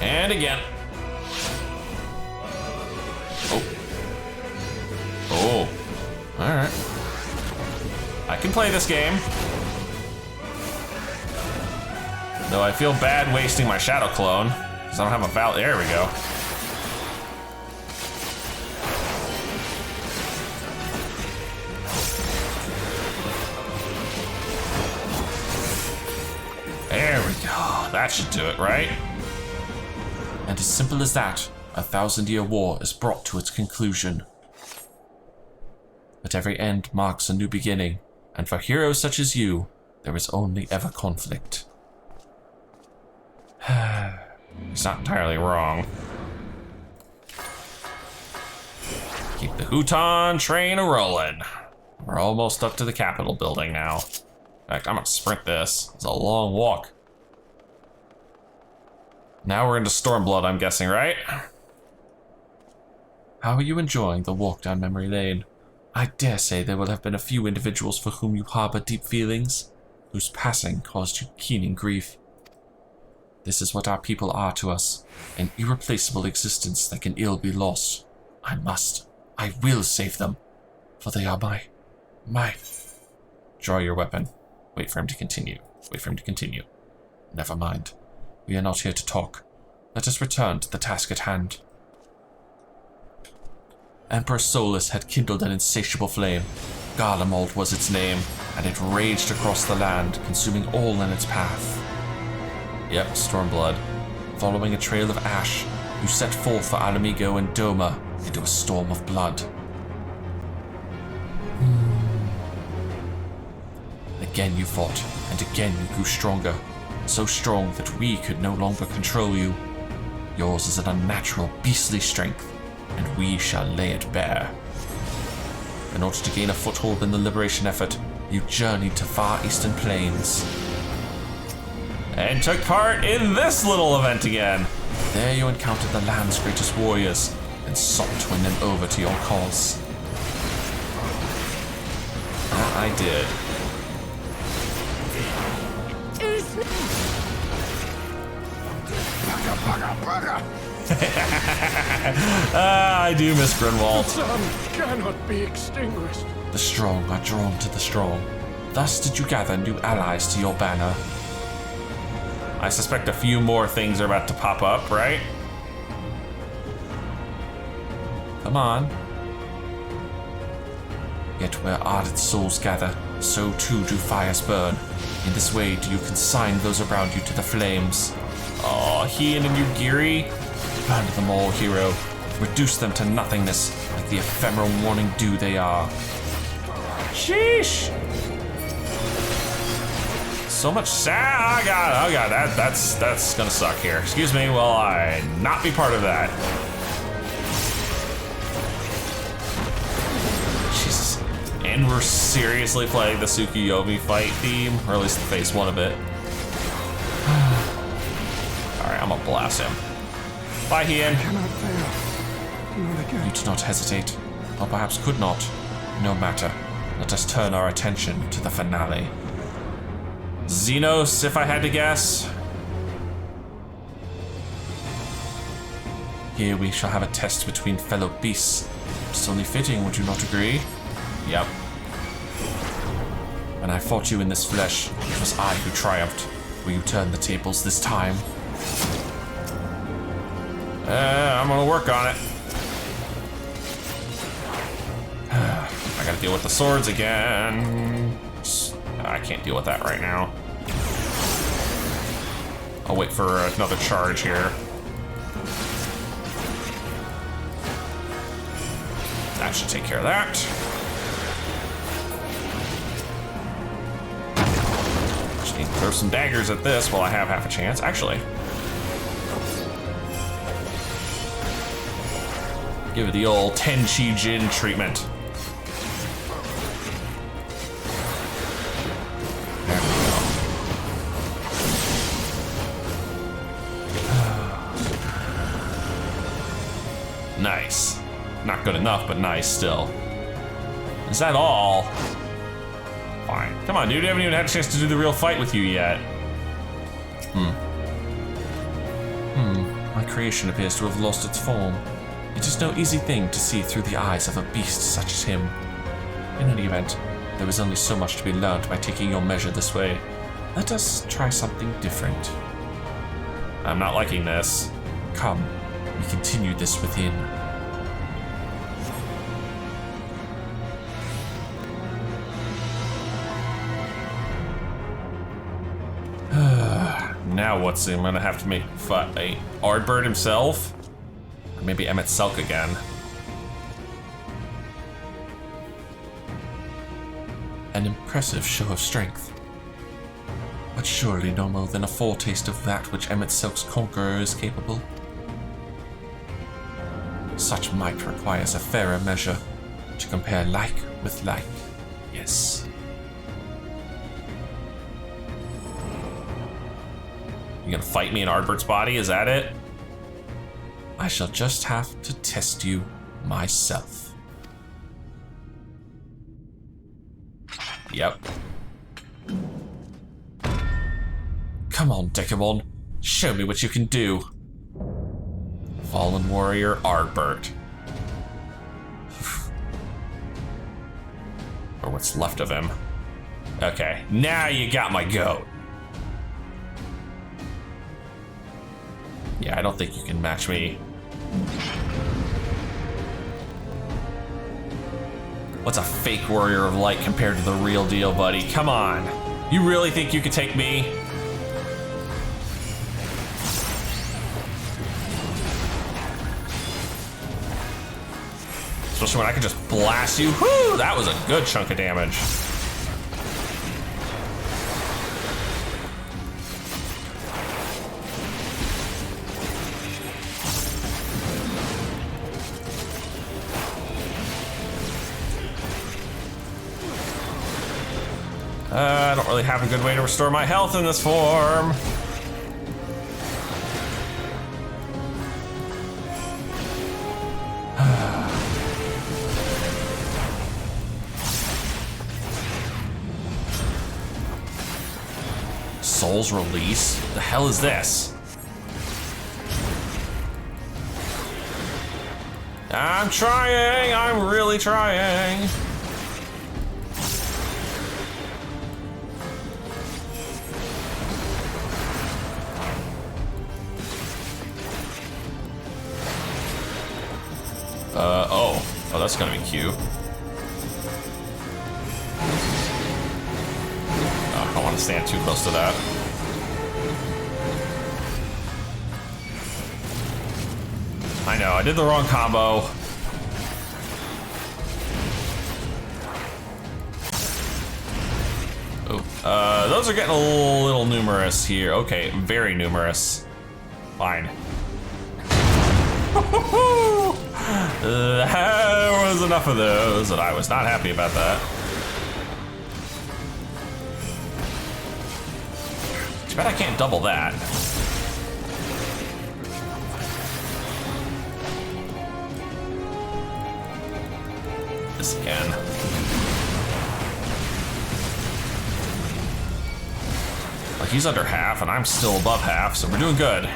[SPEAKER 1] And again. Oh. Oh. Alright. I can play this game. Though I feel bad wasting my Shadow Clone, because I don't have a valid. There we go. There we go. That should do it, right? And as simple as that, a 1,000-year war is brought to its conclusion. But every end marks a new beginning, and for heroes such as you, there is only ever conflict. He's not entirely wrong. Keep the Houton train a-rolling. We're almost up to the Capitol building now. In fact, I'm gonna sprint this. It's a long walk. Now we're into Stormblood, I'm guessing, right? How are you enjoying the walk down memory lane? I dare say there will have been a few individuals for whom you harbor deep feelings, whose passing caused you keening grief. This is what our people are to us, an irreplaceable existence that can ill be lost. I will save them, for they are my. Draw your weapon. Wait for him to continue. Wait for him to continue. Never mind. We are not here to talk. Let us return to the task at hand. Emperor Solus had kindled an insatiable flame. Garlemald was its name, and it raged across the land, consuming all in its path. Yep, Stormblood. Following a trail of ash, you set forth for Alamigo and Doma into a storm of blood. Again you fought, and again you grew stronger. So strong that we could no longer control you. Yours is an unnatural, beastly strength, and we shall lay it bare. In order to gain a foothold in the liberation effort, you journeyed to far eastern plains. And took part in this little event again. There you encountered the land's greatest warriors, and sought to win them over to your cause. I did. I do miss Grinwald.
[SPEAKER 5] The sun cannot be extinguished.
[SPEAKER 1] The strong are drawn to the strong. Thus did you gather new allies to your banner. I suspect a few more things are about to pop up, right? Come on. Yet where ardent souls gather, so too do fires burn. In this way do you consign those around you to the flames. Oh, Hien and Yugiri? Burn them all, hero. Reduce them to nothingness, like the ephemeral morning dew they are. Sheesh! So much sad. Oh god, that's gonna suck here. Excuse me while I not be part of that. Jesus. And we're seriously playing the Tsukuyomi fight theme, or at least phase one of it. Alright, I'm gonna blast him. Bye, Hien. You do not hesitate, or perhaps could not. No matter. Let us turn our attention to the finale. Xenos, if I had to guess. Here we shall have a test between fellow beasts. It's only fitting, would you not agree? Yep. When I fought you in this flesh, it was I who triumphed. Will you turn the tables this time? I'm gonna work on it. I gotta deal with the swords again. I can't deal with that right now. I'll wait for another charge here. That should take care of that. Just need to throw some daggers at this while I have half a chance. Actually, give it the old Tenchi Jin treatment. There we go. Nice. Not good enough, but nice still. Is that all? Fine. Come on, dude. I haven't even had a chance to do the real fight with you yet. My creation appears to have lost its form. It is no easy thing to see through the eyes of a beast such as him. In any event, there is only so much to be learned by taking your measure this way. Let us try something different. I'm not liking this. Come, we continue this within. Now what's I'm gonna have to make a Ardbird himself? Or maybe Emmett Selk again. An impressive show of strength. But surely no more than a foretaste of that which Emmett Selk's conqueror is capable. Such might requires a fairer measure to compare like with like. Yes. You gonna fight me in Ardbird's body? Is that it? I shall just have to test you myself. Yep. Come on, Dekumon. Show me what you can do. Fallen warrior Ardbird. Or what's left of him. Okay, now you got my goat. Yeah, I don't think you can match me. What's a fake warrior of light compared to the real deal, buddy? Come on. You really think you could take me? Especially when I can just blast you. Whoo! That was a good chunk of damage. I don't really have a good way to restore my health in this form. Soul's Release? The hell is this? I'm trying, I'm really trying. Oh, that's gonna be cute. Oh, I don't want to stand too close to that. I know, I did the wrong combo. Oh, those are getting a little numerous here. Okay, very numerous. Fine. There was enough of those, and I was not happy about that. Too bad I can't double that. This again. Like, he's under half, and I'm still above half, so we're doing good.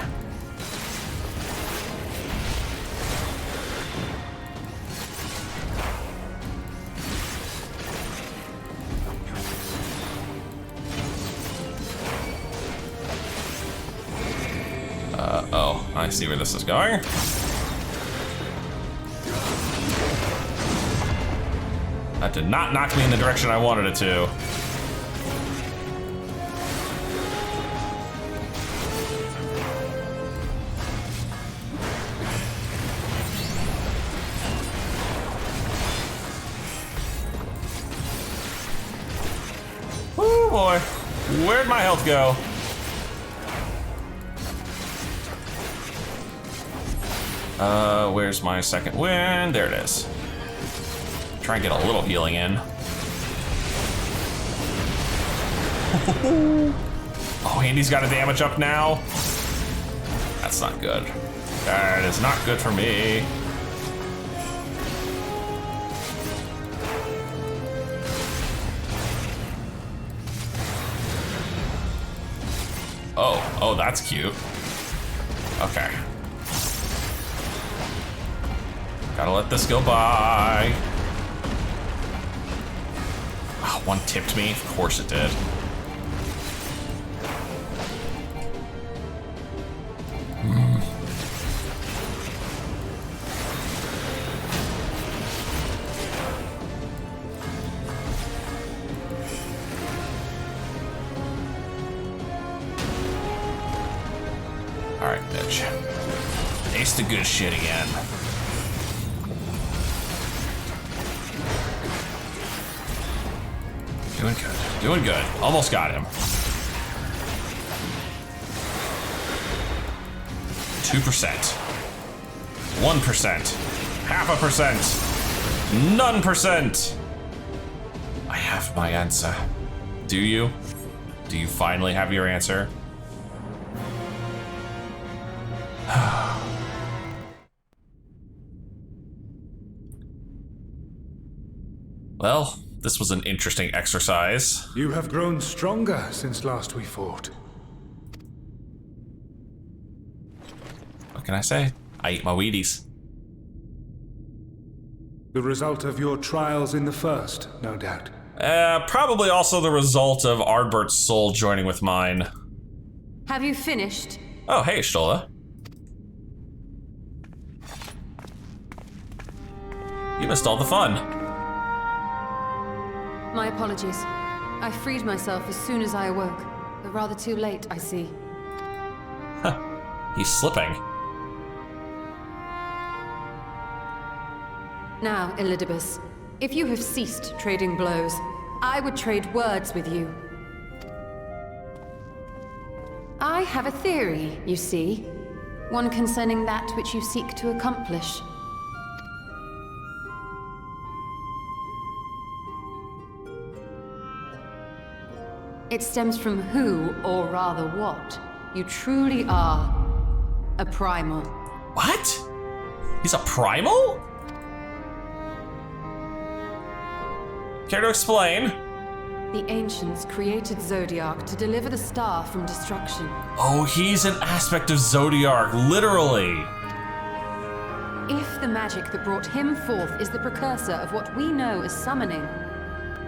[SPEAKER 1] Oh, I see where this is going. That did not knock me in the direction I wanted it to. Oh boy. Where'd my health go? Where's my second wind? There it is. Try and get a little healing in. Oh, Andy's got a damage up now. That's not good. That is not good for me. Oh, that's cute. Okay. Gotta let this go by. Oh, one tipped me. Of course it did. Alright, bitch. Taste the good shit again. Doing good. Doing good. Almost got him. 2%. 1%. 0.5%. None percent. I have my answer. Do you? Do you finally have your answer? Well, this was an interesting exercise.
[SPEAKER 9] You have grown stronger since last we fought.
[SPEAKER 1] What can I say? I eat my Wheaties.
[SPEAKER 9] The result of your trials in the first, no doubt.
[SPEAKER 1] Probably also the result of Ardbert's soul joining with mine.
[SPEAKER 6] Have you finished?
[SPEAKER 1] Oh, hey, Stola. You missed all the fun.
[SPEAKER 6] My apologies. I freed myself as soon as I awoke. But rather too late, I see.
[SPEAKER 1] Huh. He's slipping.
[SPEAKER 6] Now, ELIDIBUS, if you have ceased trading blows, I would trade words with you. I have a theory, you see. One concerning that which you seek to accomplish. It stems from who, or rather what, you truly are. A primal.
[SPEAKER 1] What? He's a primal? Care to explain?
[SPEAKER 6] The ancients created Zodiark to deliver the star from destruction.
[SPEAKER 1] Oh, he's an aspect of Zodiark, literally.
[SPEAKER 6] If the magic that brought him forth is the precursor of what we know as summoning,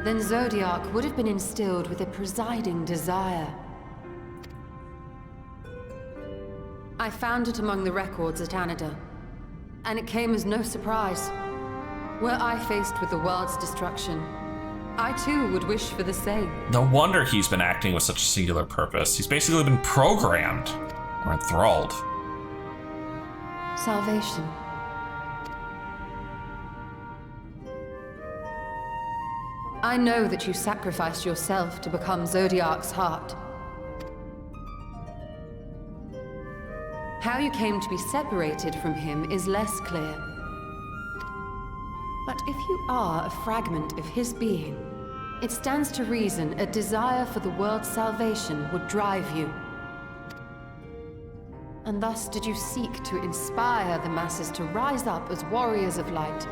[SPEAKER 6] then Zodiark would have been instilled with a presiding desire. I found it among the records at Anida, and it came as no surprise. Were I faced with the world's destruction, I too would wish for the same.
[SPEAKER 1] No wonder he's been acting with such a singular purpose. He's basically been programmed, or enthralled.
[SPEAKER 6] Salvation. I know that you sacrificed yourself to become Zodiark's heart. How you came to be separated from him is less clear. But if you are a fragment of his being, it stands to reason a desire for the world's salvation would drive you. And thus did you seek to inspire the masses to rise up as warriors of light,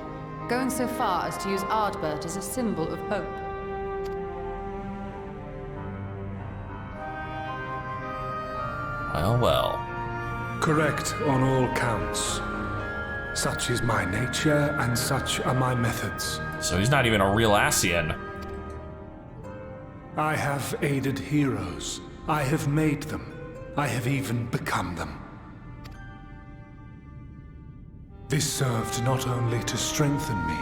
[SPEAKER 6] going so far as to use Ardbert as a symbol of hope.
[SPEAKER 1] Well, well.
[SPEAKER 9] Correct on all counts. Such is my nature, and such are my methods.
[SPEAKER 1] So he's not even a real Ascian.
[SPEAKER 9] I have aided heroes. I have made them. I have even become them. This served not only to strengthen me,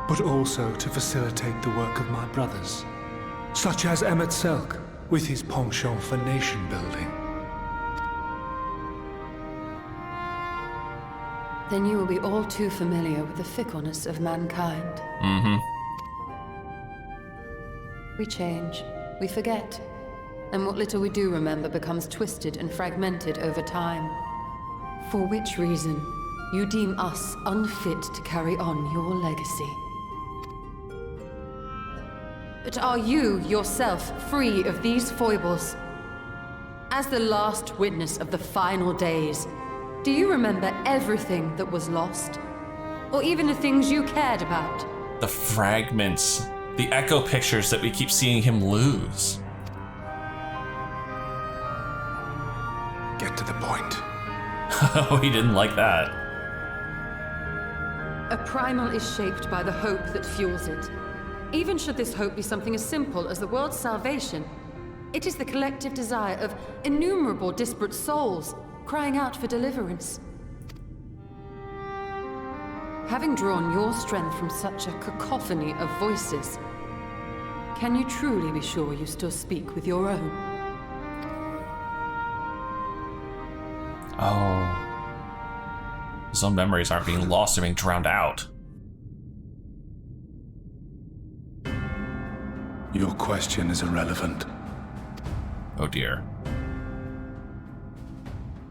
[SPEAKER 9] but also to facilitate the work of my brothers, such as Emmett Selk, with his penchant for nation building.
[SPEAKER 6] Then you will be all too familiar with the fickleness of mankind.
[SPEAKER 1] Mm-hmm.
[SPEAKER 6] We change. We forget. And what little we do remember becomes twisted and fragmented over time. For which reason, you deem us unfit to carry on your legacy. But are you, yourself, free of these foibles? As the last witness of the final days, do you remember everything that was lost? Or even the things you cared about?
[SPEAKER 1] The fragments, the echo pictures that we keep seeing him lose.
[SPEAKER 9] Get to the point.
[SPEAKER 1] Oh, he didn't like that.
[SPEAKER 6] A primal is shaped by the hope that fuels it. Even should this hope be something as simple as the world's salvation, it is the collective desire of innumerable disparate souls crying out for deliverance. Having drawn your strength from such a cacophony of voices, can you truly be sure you still speak with your own?
[SPEAKER 1] Oh. His own memories aren't being lost, they're being drowned out.
[SPEAKER 9] Your question is irrelevant.
[SPEAKER 1] Oh dear.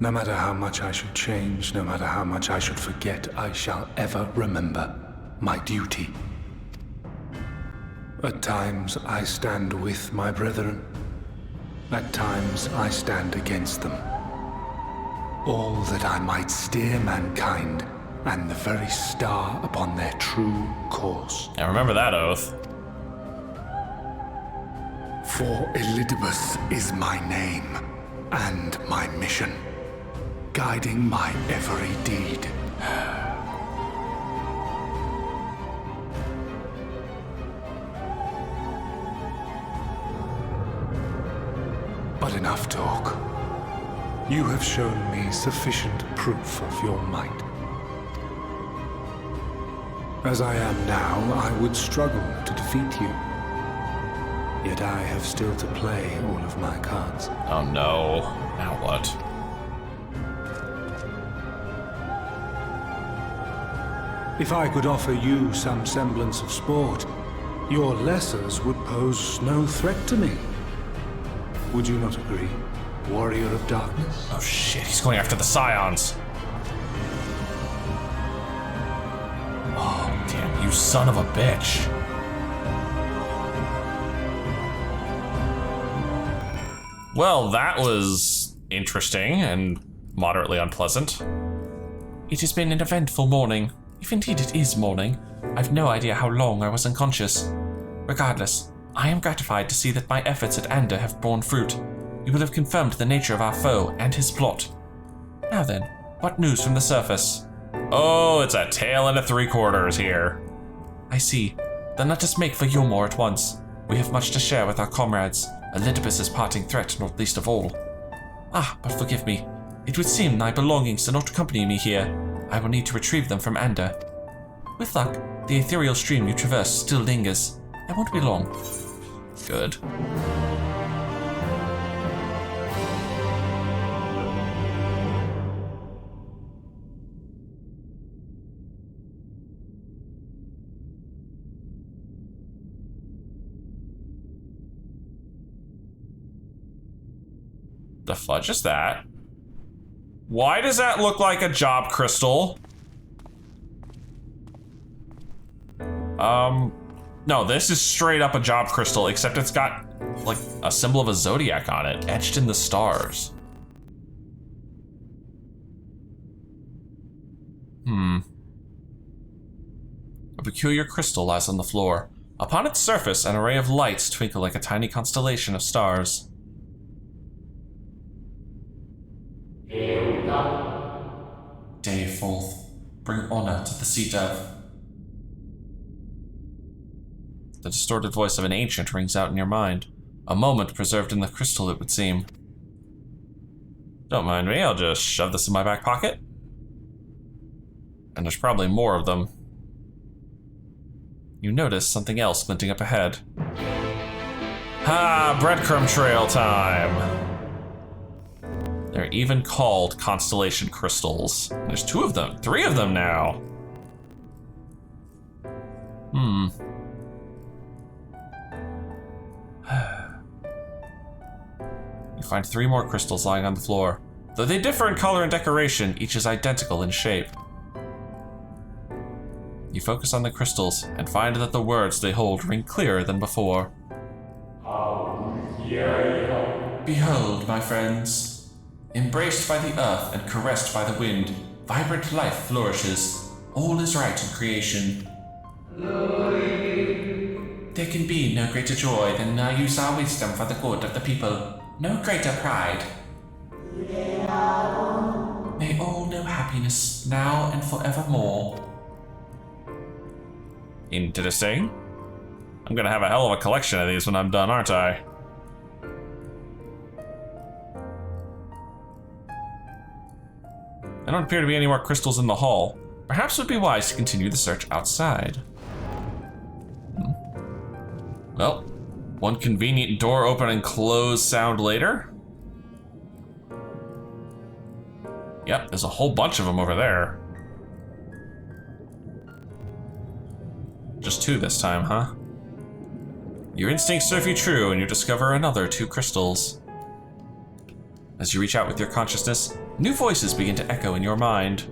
[SPEAKER 9] No matter how much I should change, no matter how much I should forget, I shall ever remember my duty. At times I stand with my brethren. At times I stand against them. All that I might steer mankind and the very star upon their true course.
[SPEAKER 1] Now remember that oath.
[SPEAKER 9] For ELIDIBUS is my name and my mission, guiding my every deed. But enough talk. You have shown me sufficient proof of your might. As I am now, I would struggle to defeat you. Yet I have still to play all of my cards.
[SPEAKER 1] Oh no. Now what?
[SPEAKER 9] If I could offer you some semblance of sport, your lessers would pose no threat to me. Would you not agree, warrior of darkness?
[SPEAKER 1] Oh shit, he's going after the Scions. Oh, damn, you son of a bitch. Well, that was interesting and moderately unpleasant.
[SPEAKER 2] It has been an eventful morning. If indeed it is morning, I've no idea how long I was unconscious. Regardless, I am gratified to see that my efforts at Ander have borne fruit. You will have confirmed the nature of our foe and his plot. Now then, what news from the surface?
[SPEAKER 1] Oh, it's a tail and a 3/4 here.
[SPEAKER 2] I see. Then let us make for Yulmore at once. We have much to share with our comrades. ELIDIBUS'S parting threat, not least of all. Ah, but forgive me. It would seem my belongings do not accompany me here. I will need to retrieve them from Ander. With luck, the ethereal stream you traverse still lingers. I won't be long.
[SPEAKER 1] Good. The fudge is that? Why does that look like a job crystal? No, this is straight up a job crystal, except it's got like a symbol of a zodiac on it, etched in the stars. A peculiar crystal lies on the floor. Upon its surface, an array of lights twinkle like a tiny constellation of stars. Day forth, bring honor to the seat of. The distorted voice of an ancient rings out in your mind. A moment preserved in the crystal, it would seem. Don't mind me, I'll just shove this in my back pocket. And there's probably more of them. You notice something else glinting up ahead. Ah, breadcrumb trail time! They're even called constellation crystals. There's 2 of them, 3 of them now. You find 3 more crystals lying on the floor. Though they differ in color and decoration, each is identical in shape. You focus on the crystals and find that the words they hold ring clearer than before. Behold, my friends. Embraced by the earth and caressed by the wind, vibrant life flourishes. All is right in creation. There can be no greater joy than use our wisdom for the good of the people. No greater pride. May all know happiness now and forevermore. Interesting. I'm gonna have a hell of a collection of these when I'm done, aren't I? There don't appear to be any more crystals in the hall. Perhaps it would be wise to continue the search outside. Well, one convenient door open and close sound later. Yep, there's a whole bunch of them over there. Just 2 this time, huh? Your instincts serve you true, and you discover another 2 crystals. As you reach out with your consciousness, new voices begin to echo in your mind.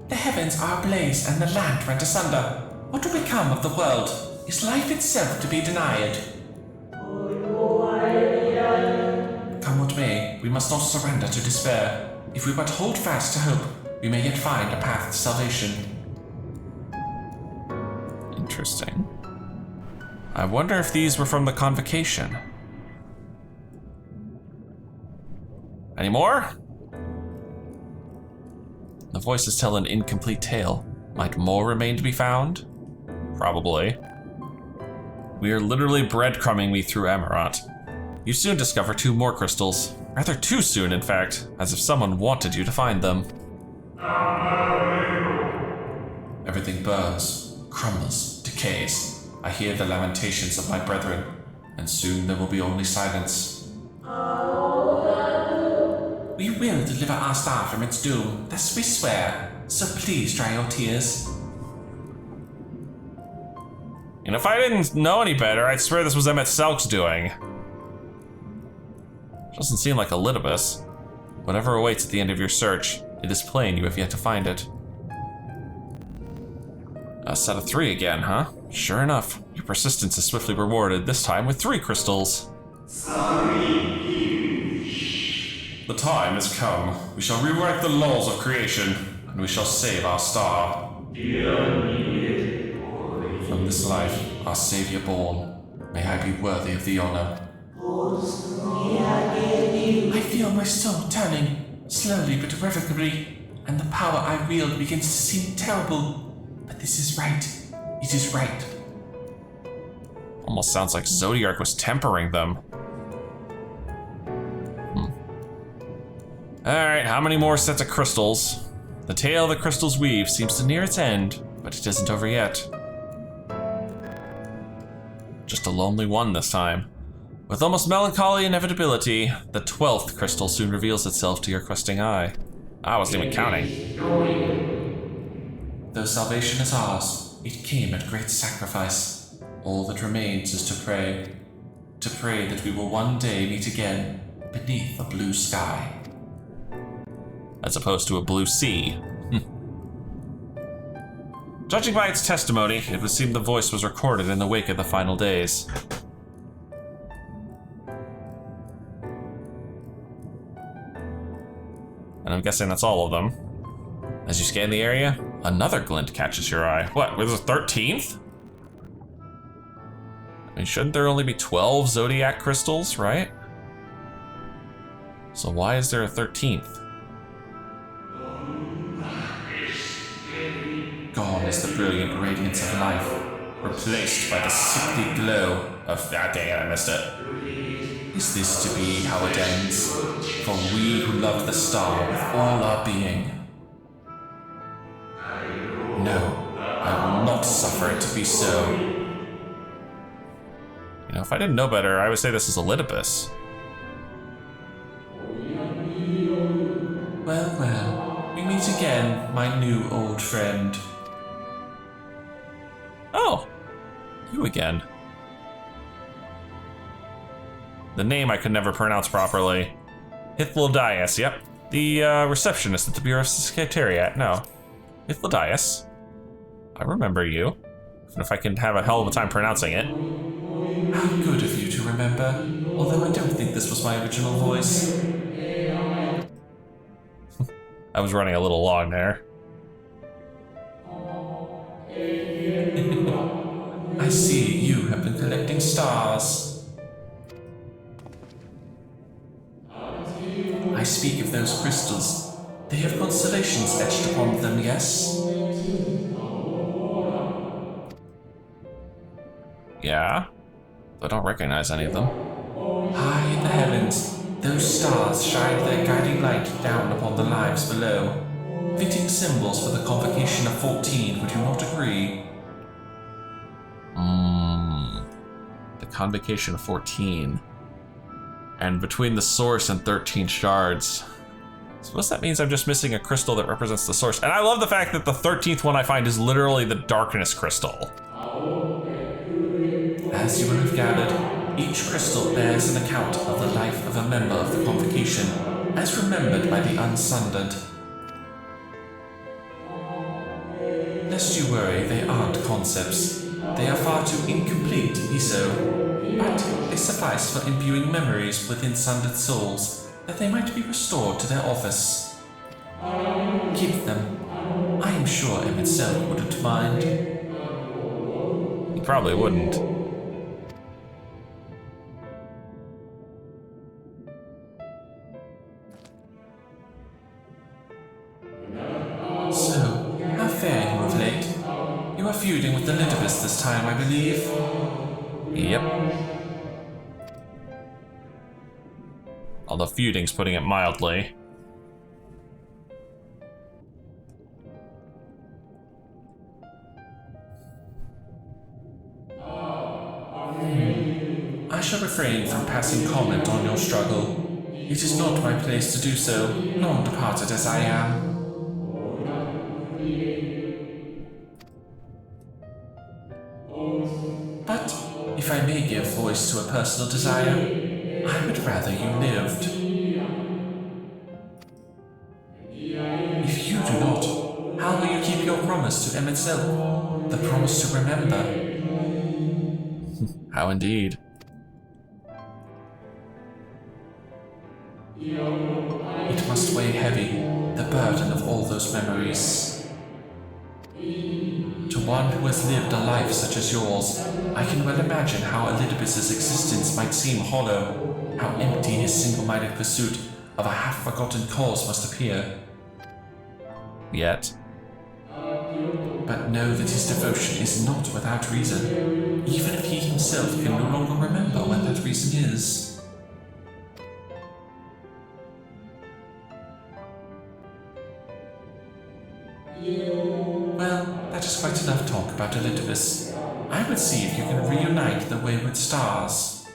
[SPEAKER 2] The heavens are ablaze and the land rent asunder. What will become of the world? Is life itself to be denied? Come what may, we must not surrender to despair. If we but hold fast to hope, we may yet find a path to salvation.
[SPEAKER 1] Interesting. I wonder if these were from the convocation. Any more? The voices tell an incomplete tale. Might more remain to be found? Probably. We are literally breadcrumbing me through Emerald. You soon discover 2 more crystals. Rather too soon, in fact, as if someone wanted you to find them. Everything burns, crumbles, decays. I hear the lamentations of my brethren, and soon there will be only silence. We will deliver our star from its doom, thus we swear, so please dry your tears. And if I didn't know any better, I'd swear this was Emmett Selk's doing. Doesn't seem like ELIDIBUS. Whatever awaits at the end of your search, it is plain you have yet to find it. A set of 3 again, huh? Sure enough, your persistence is swiftly rewarded, this time with 3 crystals. The time has come. We shall rewrite the laws of creation, and we shall save our star. From this life, our savior born, may I be worthy of the honor. I feel my soul turning, slowly but irrevocably, and the power I wield begins to seem terrible. But this is right. It is right. Almost sounds like Zodiark was tempering them. Alright, how many more sets of crystals? The tale the crystals weave seems to near its end, but it isn't over yet. Just a lonely one this time. With almost melancholy inevitability, the 12th crystal soon reveals itself to your questing eye. I wasn't even counting.
[SPEAKER 2] Though salvation is ours, it came at great sacrifice. All that remains is to pray that we will one day meet again beneath a blue sky.
[SPEAKER 1] As opposed to a blue sea. Judging by its testimony, it would seem the voice was recorded in the wake of the final days. And I'm guessing that's all of them. As you scan the area, another glint catches your eye. What, was it 13th? I mean, shouldn't there only be 12 Zodiac crystals, right? So why is there a 13th?
[SPEAKER 2] Gone is the brilliant radiance of life, replaced by the sickly glow of... Ah, dang it, I missed it. Is this to be how it ends? For we who love the star with all our being. No, I will not suffer it to be so.
[SPEAKER 1] You know, if I didn't know better, I would say this is ELIDIBUS.
[SPEAKER 2] Well, well, we meet again, my new old friend.
[SPEAKER 1] Oh, you again. The name I could never pronounce properly. Hythlodaeus, yep. The receptionist at the Bureau of Secretariat, no. Hythlodaeus. I remember you. Even if I can have a hell of a time pronouncing it.
[SPEAKER 2] How good of you to remember, although I don't think this was my original voice.
[SPEAKER 1] I was running a little long there.
[SPEAKER 2] I see you have been collecting stars. I speak of those crystals. They have constellations etched upon them, yes?
[SPEAKER 1] Yeah? I don't recognize any of them.
[SPEAKER 2] High in the heavens, those stars shine their guiding light down upon the lives below. Fitting symbols for the convocation of 14, would you not agree?
[SPEAKER 1] The convocation of 14. And between the source and 13 shards. I suppose that means I'm just missing a crystal that represents the source. And I love the fact that the 13th one I find is literally the darkness crystal.
[SPEAKER 2] As you will have gathered, each crystal bears an account of the life of a member of the convocation, as remembered by the unsundered. Lest you worry, they aren't concepts. They are far too incomplete to be so, but they suffice for imbuing memories within sundered souls, that they might be restored to their office. Keep them. I am sure M itself wouldn't mind.
[SPEAKER 1] He probably wouldn't.
[SPEAKER 2] So, how fare you of late? You are feuding with the ELIDIBUS this time, I believe.
[SPEAKER 1] Yep. Although feuding's putting it mildly.
[SPEAKER 2] I shall refrain from passing comment on your struggle. It is not my place to do so, long departed as I am. But, if I may give voice to a personal desire, I would rather you lived. If you do not, how will you keep your promise to M itself? The promise to remember?
[SPEAKER 1] How indeed.
[SPEAKER 2] It must weigh heavy, the burden of all those memories. To one who has lived a life such as yours, I can well imagine how ELIDIBUS'S existence might seem hollow, how empty his single-minded pursuit of a half-forgotten cause must appear.
[SPEAKER 1] Yet.
[SPEAKER 2] But know that his devotion is not without reason, even if he himself can no longer remember what that reason is. Well, that is quite enough talk about ELIDIBUS. I would see if you can reunite the wayward stars.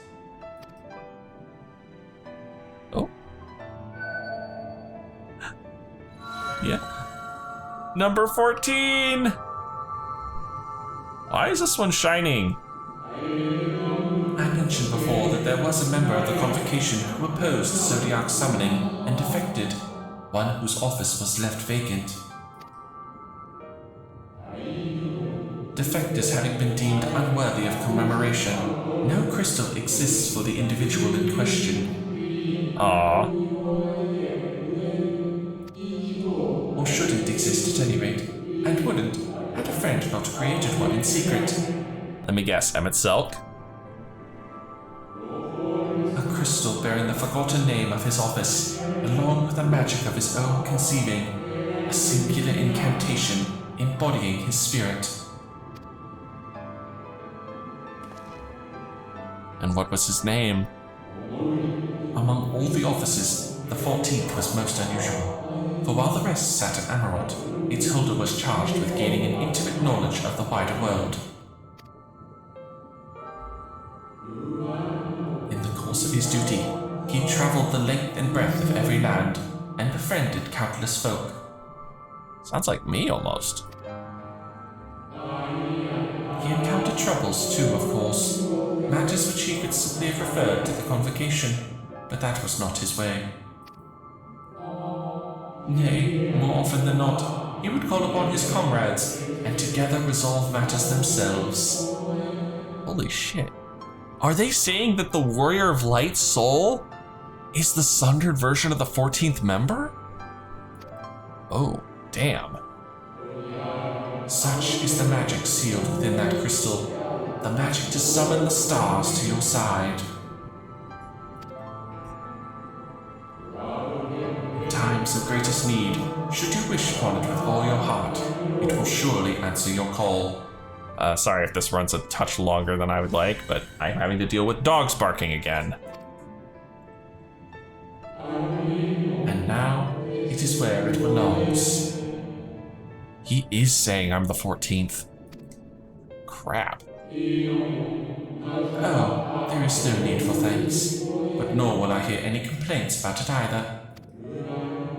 [SPEAKER 1] Oh. Yeah. Number 14! Why is this one shining?
[SPEAKER 2] I mentioned before that there was a member of the convocation who opposed Zodiac's summoning and defected, one whose office was left vacant. Defectors having been deemed unworthy of commemoration, no crystal exists for the individual in question.
[SPEAKER 1] Aww.
[SPEAKER 2] Or shouldn't exist at any rate, and wouldn't, had a friend not created one in secret.
[SPEAKER 1] Let me guess, Emmett Selk?
[SPEAKER 2] A crystal bearing the forgotten name of his office, along with the magic of his own conceiving, a singular incantation embodying his spirit.
[SPEAKER 1] And what was his name?
[SPEAKER 2] Among all the offices, the 14th was most unusual, for while the rest sat at Amarant, its holder was charged with gaining an intimate knowledge of the wider world. In the course of his duty, he traveled the length and breadth of every land, and befriended countless folk.
[SPEAKER 1] Sounds like me, almost.
[SPEAKER 2] He encountered troubles too, of course. matters which he could simply have referred to the convocation, but that was not his way. Nay, more often than not, he would call upon his comrades, and together resolve matters themselves.
[SPEAKER 1] Holy shit. Are they saying that the Warrior of Light soul is the sundered version of the 14th member? Oh, damn.
[SPEAKER 2] Such is the magic sealed within that crystal, the magic to summon the stars to your side. In times of greatest need, should you wish upon it with all your heart, it will surely answer your call.
[SPEAKER 1] Sorry if this runs a touch longer than I would like, but I'm having to deal with dogs barking again.
[SPEAKER 2] And now, it is where it belongs.
[SPEAKER 1] He is saying I'm the 14th. Crap.
[SPEAKER 2] Oh, there is no need for thanks, but nor will I hear any complaints about it either.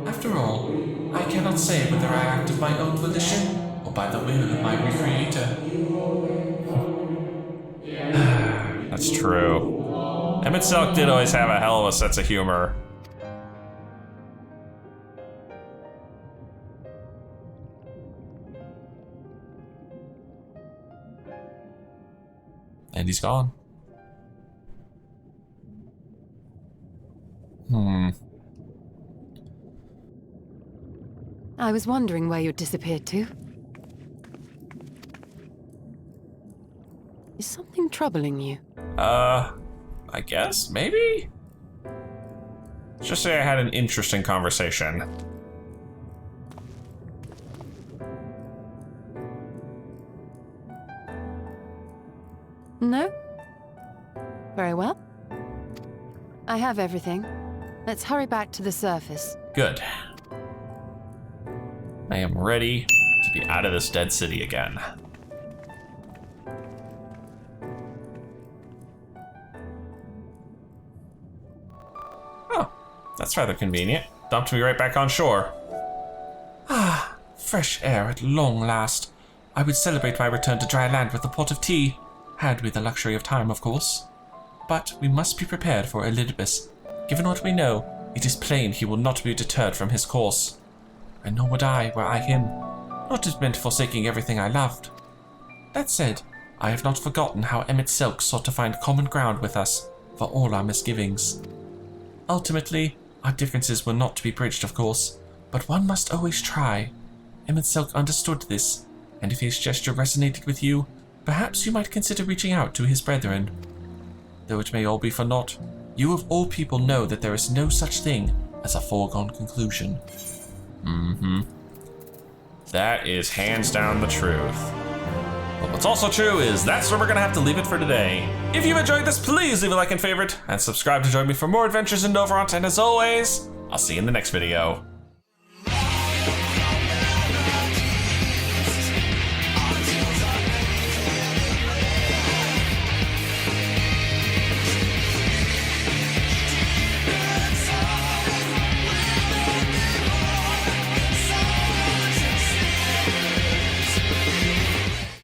[SPEAKER 2] After all, I cannot say whether I act of my own volition or by the will of my recreator.
[SPEAKER 1] That's true. Emmett Silk did always have a hell of a sense of humor. And he's gone.
[SPEAKER 6] I was wondering where you'd disappeared to. Is something troubling you?
[SPEAKER 1] I guess, maybe? Let's just say I had an interesting conversation.
[SPEAKER 6] No? Very well. I have everything. Let's hurry back to the surface.
[SPEAKER 1] Good. I am ready to be out of this dead city again. Oh, that's rather convenient. Dumped me right back on shore.
[SPEAKER 2] Ah, fresh air at long last. I would celebrate my return to dry land with a pot of tea. Had we the luxury of time, of course. But we must be prepared for ELIDIBUS. Given what we know, it is plain he will not be deterred from his course. And nor would I, were I him. Not it meant forsaking everything I loved. That said, I have not forgotten how Emmett Silk sought to find common ground with us, for all our misgivings. Ultimately, our differences were not to be bridged, of course, but one must always try. Emmett Silk understood this, and if his gesture resonated with you, perhaps you might consider reaching out to his brethren. Though it may all be for naught, you of all people know that there is no such thing as a foregone conclusion.
[SPEAKER 1] That is hands down the truth. But what's also true is that's where we're gonna have to leave it for today. If you enjoyed this, please leave a like and favorite, and subscribe to join me for more adventures in Novrant, and as always, I'll see you in the next video.